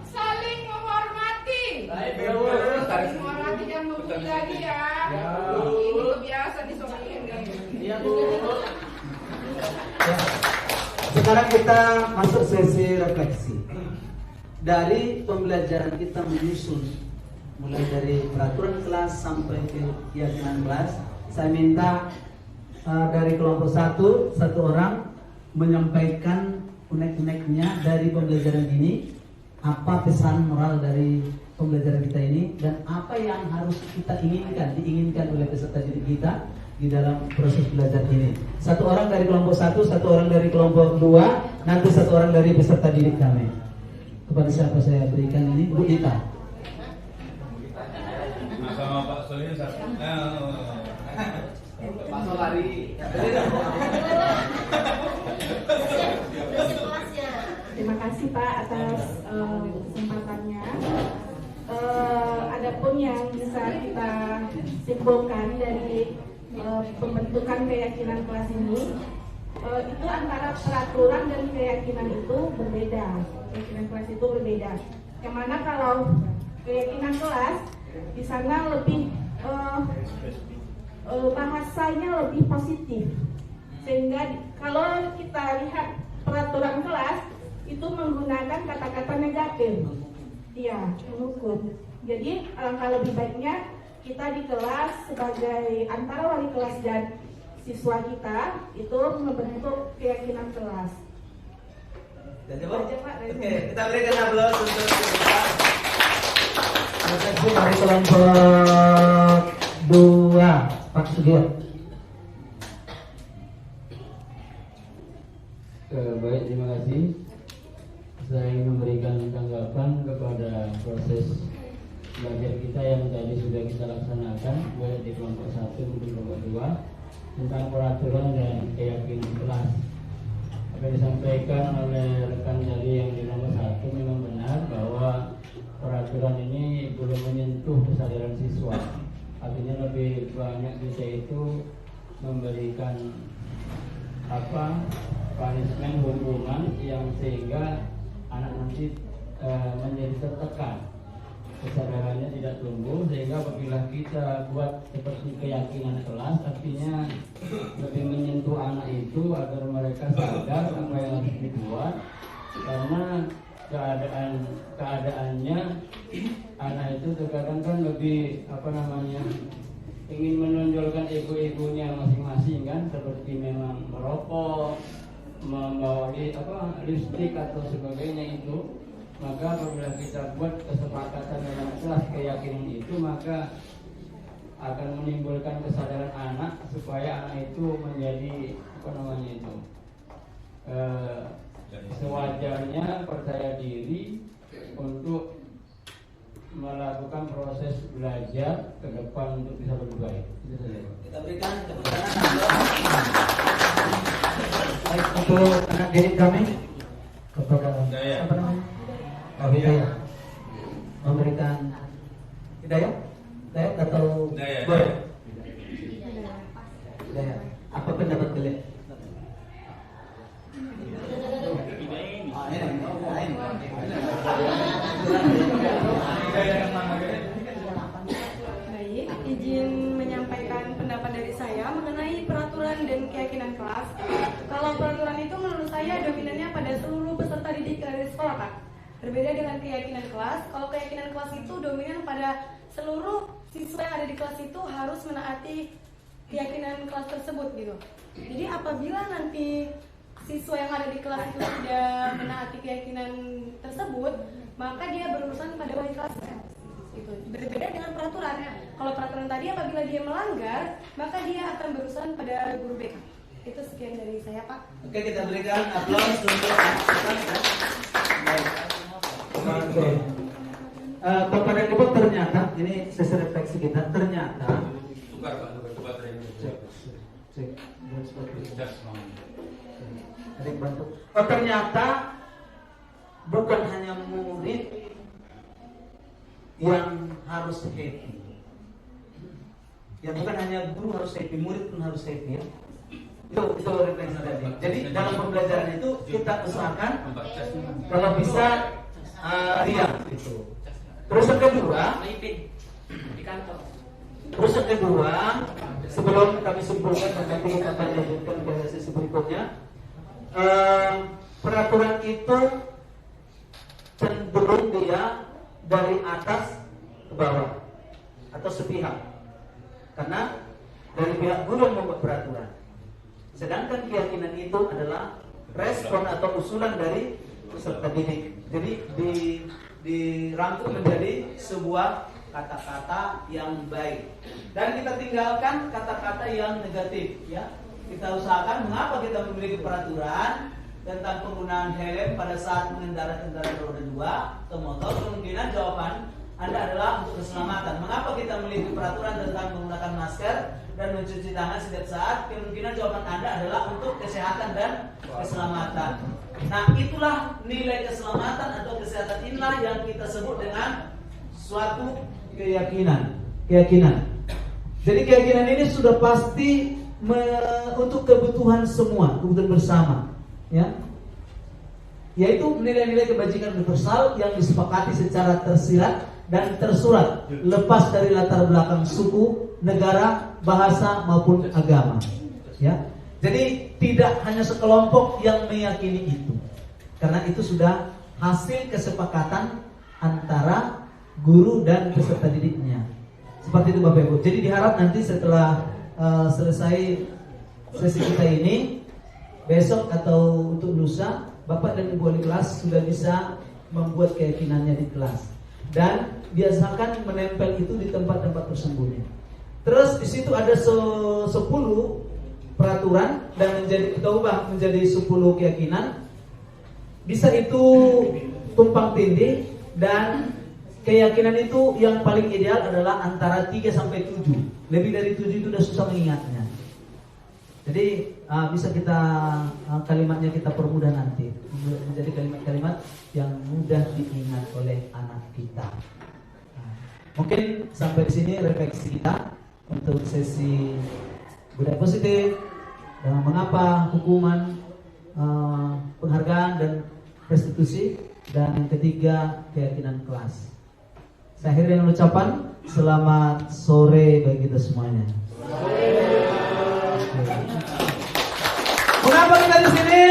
Saling menghormati. Baik, Bu. Sekarang kita masuk sesi refleksi. Dari pembelajaran kita menyusun mulai dari peraturan kelas sampai ke keyakinan kelas, saya minta dari kelompok satu orang menyampaikan unek-uneknya dari pembelajaran ini, apa pesan moral dari pembelajaran kita ini, dan apa yang harus kita diinginkan oleh peserta didik kita di dalam proses belajar ini. Satu orang dari kelompok satu orang dari kelompok 2, nanti satu orang dari peserta didik kami. Kepada siapa saya berikan ini? Bu Dita. Sama Pak Solih satu. Pak Solari. Terima kasih Pak atas kesempatannya. Adapun yang bisa kita simpulkan dari pembentukan keyakinan kelas ini, itu antara peraturan dan keyakinan itu berbeda. Keyakinan kelas itu berbeda. Yang mana kalau keyakinan kelas di sana lebih bahasanya lebih positif, sehingga kalau kita lihat peraturan kelas itu menggunakan kata-kata negatif, ya menghukum. Jadi alangkah lebih baiknya kita di kelas sebagai antara wali kelas dan siswa kita itu membentuk keyakinan kelas. Oke, kita berikan aplaus untuk kita. Refleksi dari kelompok 2, Pak Sugio. Baik, terima kasih. Saya ingin memberikan tanggapan kepada proses belajar kita yang tadi sudah kita laksanakan, baik di kelompok 1 maupun kelompok 2, tentang peraturan dan keyakinan kelas. Apa yang disampaikan oleh rekan tadi yang di nomor 1 memang benar bahwa peraturan ini belum menyentuh kesadaran siswa. Artinya lebih banyak kita itu memberikan punishment, hukuman yang sehingga anak nanti menjadi tertekan, kesadarannya tidak tumbuh, sehingga apabila kita buat seperti keyakinan kelas, artinya lebih menyentuh anak itu agar mereka sadar apa yang harus dibuat, karena keadaannya anak itu terkadang kan lebih ingin menonjolkan ego-egonya masing-masing kan, seperti memang merokok, membawa lipstik atau sebagainya itu. Maka apabila kita buat kesepakatan dalam kelas keyakinan itu, maka akan menimbulkan kesadaran anak supaya anak itu menjadi sewajarnya percaya diri untuk melakukan proses belajar ke depan untuk bisa lebih baik. Itu saja. Kita berikan tepuk tangan. Baik, untuk anak didik kami kepada Hidayah memberikan Hidayah atau Hidayah. Apa pendapat kalian? Baik, izin menyampaikan pendapat dari saya mengenai peraturan dan keyakinan kelas. Kalau peraturan itu menurut saya dominannya pada seluruh peserta didik dari sekolah, Pak. Berbeda dengan keyakinan kelas. Kalau keyakinan kelas itu dominan pada seluruh siswa yang ada di kelas itu harus menaati keyakinan kelas tersebut gitu. Jadi apabila nanti siswa yang ada di kelas itu tidak menaati keyakinan tersebut, maka dia berurusan pada wali kelas. Itu berbeda dengan peraturan. Kalau peraturan tadi apabila dia melanggar, maka dia akan berurusan pada guru BK. Itu sekian dari saya, Pak. Oke, kita berikan aplaus untuk Oke. Bapak dan Ibu, ternyata ini sesi refleksi kita, ternyata ternyata bukan hanya murid yang harus happy, ya bukan hanya guru harus happy, murid pun harus happy ya. Itu refleksi tadi. Jadi dalam pembelajaran itu kita usahakan kalau bisa riang gitu. Terus yang kedua, sebelum kami simpulkan dan nanti kita akan lanjutkan ke sesi berikutnya, peraturan itu cenderung dia dari atas ke bawah atau sepihak, karena dari pihak guru yang membuat peraturan. Sedangkan keyakinan itu adalah respon atau usulan dari peserta didik. Jadi dirangkum menjadi sebuah kata-kata yang baik, dan kita tinggalkan kata-kata yang negatif. Ya, kita usahakan. Mengapa kita memiliki peraturan tentang penggunaan helm pada saat mengendarai kendaraan roda 2 atau motor? Kemungkinan jawaban Anda adalah untuk keselamatan. Mengapa kita memiliki peraturan tentang menggunakan masker dan mencuci tangan setiap saat? Kemungkinan jawaban Anda adalah untuk kesehatan dan keselamatan. Nah, itulah nilai keselamatan atau kesehatan, inilah yang kita sebut dengan suatu keyakinan. Jadi keyakinan ini sudah pasti untuk kebutuhan semua, kebutuhan bersama, ya. Yaitu nilai-nilai kebajikan universal yang disepakati secara tersirat dan tersurat, lepas dari latar belakang suku, negara, bahasa maupun agama. Ya. Jadi tidak hanya sekelompok yang meyakini itu, karena itu sudah hasil kesepakatan antara guru dan peserta didiknya. Seperti itu Bapak Ibu. Jadi diharap nanti setelah selesai sesi kita ini, besok atau untuk lusa, Bapak dan Ibu wali kelas sudah bisa membuat keyakinannya di kelas, dan biasakan menempel itu di tempat-tempat tersembunyi. Terus di situ ada 10 peraturan dan kita ubah menjadi 10 keyakinan. Bisa itu tumpang tindih, dan keyakinan itu yang paling ideal adalah antara 3 sampai 7. Lebih dari 7 itu sudah susah mengingatnya. Jadi bisa kita kalimatnya kita permudah nanti menjadi kalimat-kalimat yang mudah diingat oleh anak kita. Mungkin sampai di sini refleksi kita untuk sesi budaya positif, dan mengapa hukuman, penghargaan dan restitusi, dan yang ketiga keyakinan kelas. Saya akhiri dengan ucapan selamat sore bagi kita semuanya. Mengapa kita di sini?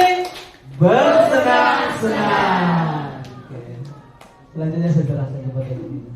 Bersenang-senang. Selanjutnya saya serahkan kepada Ibu.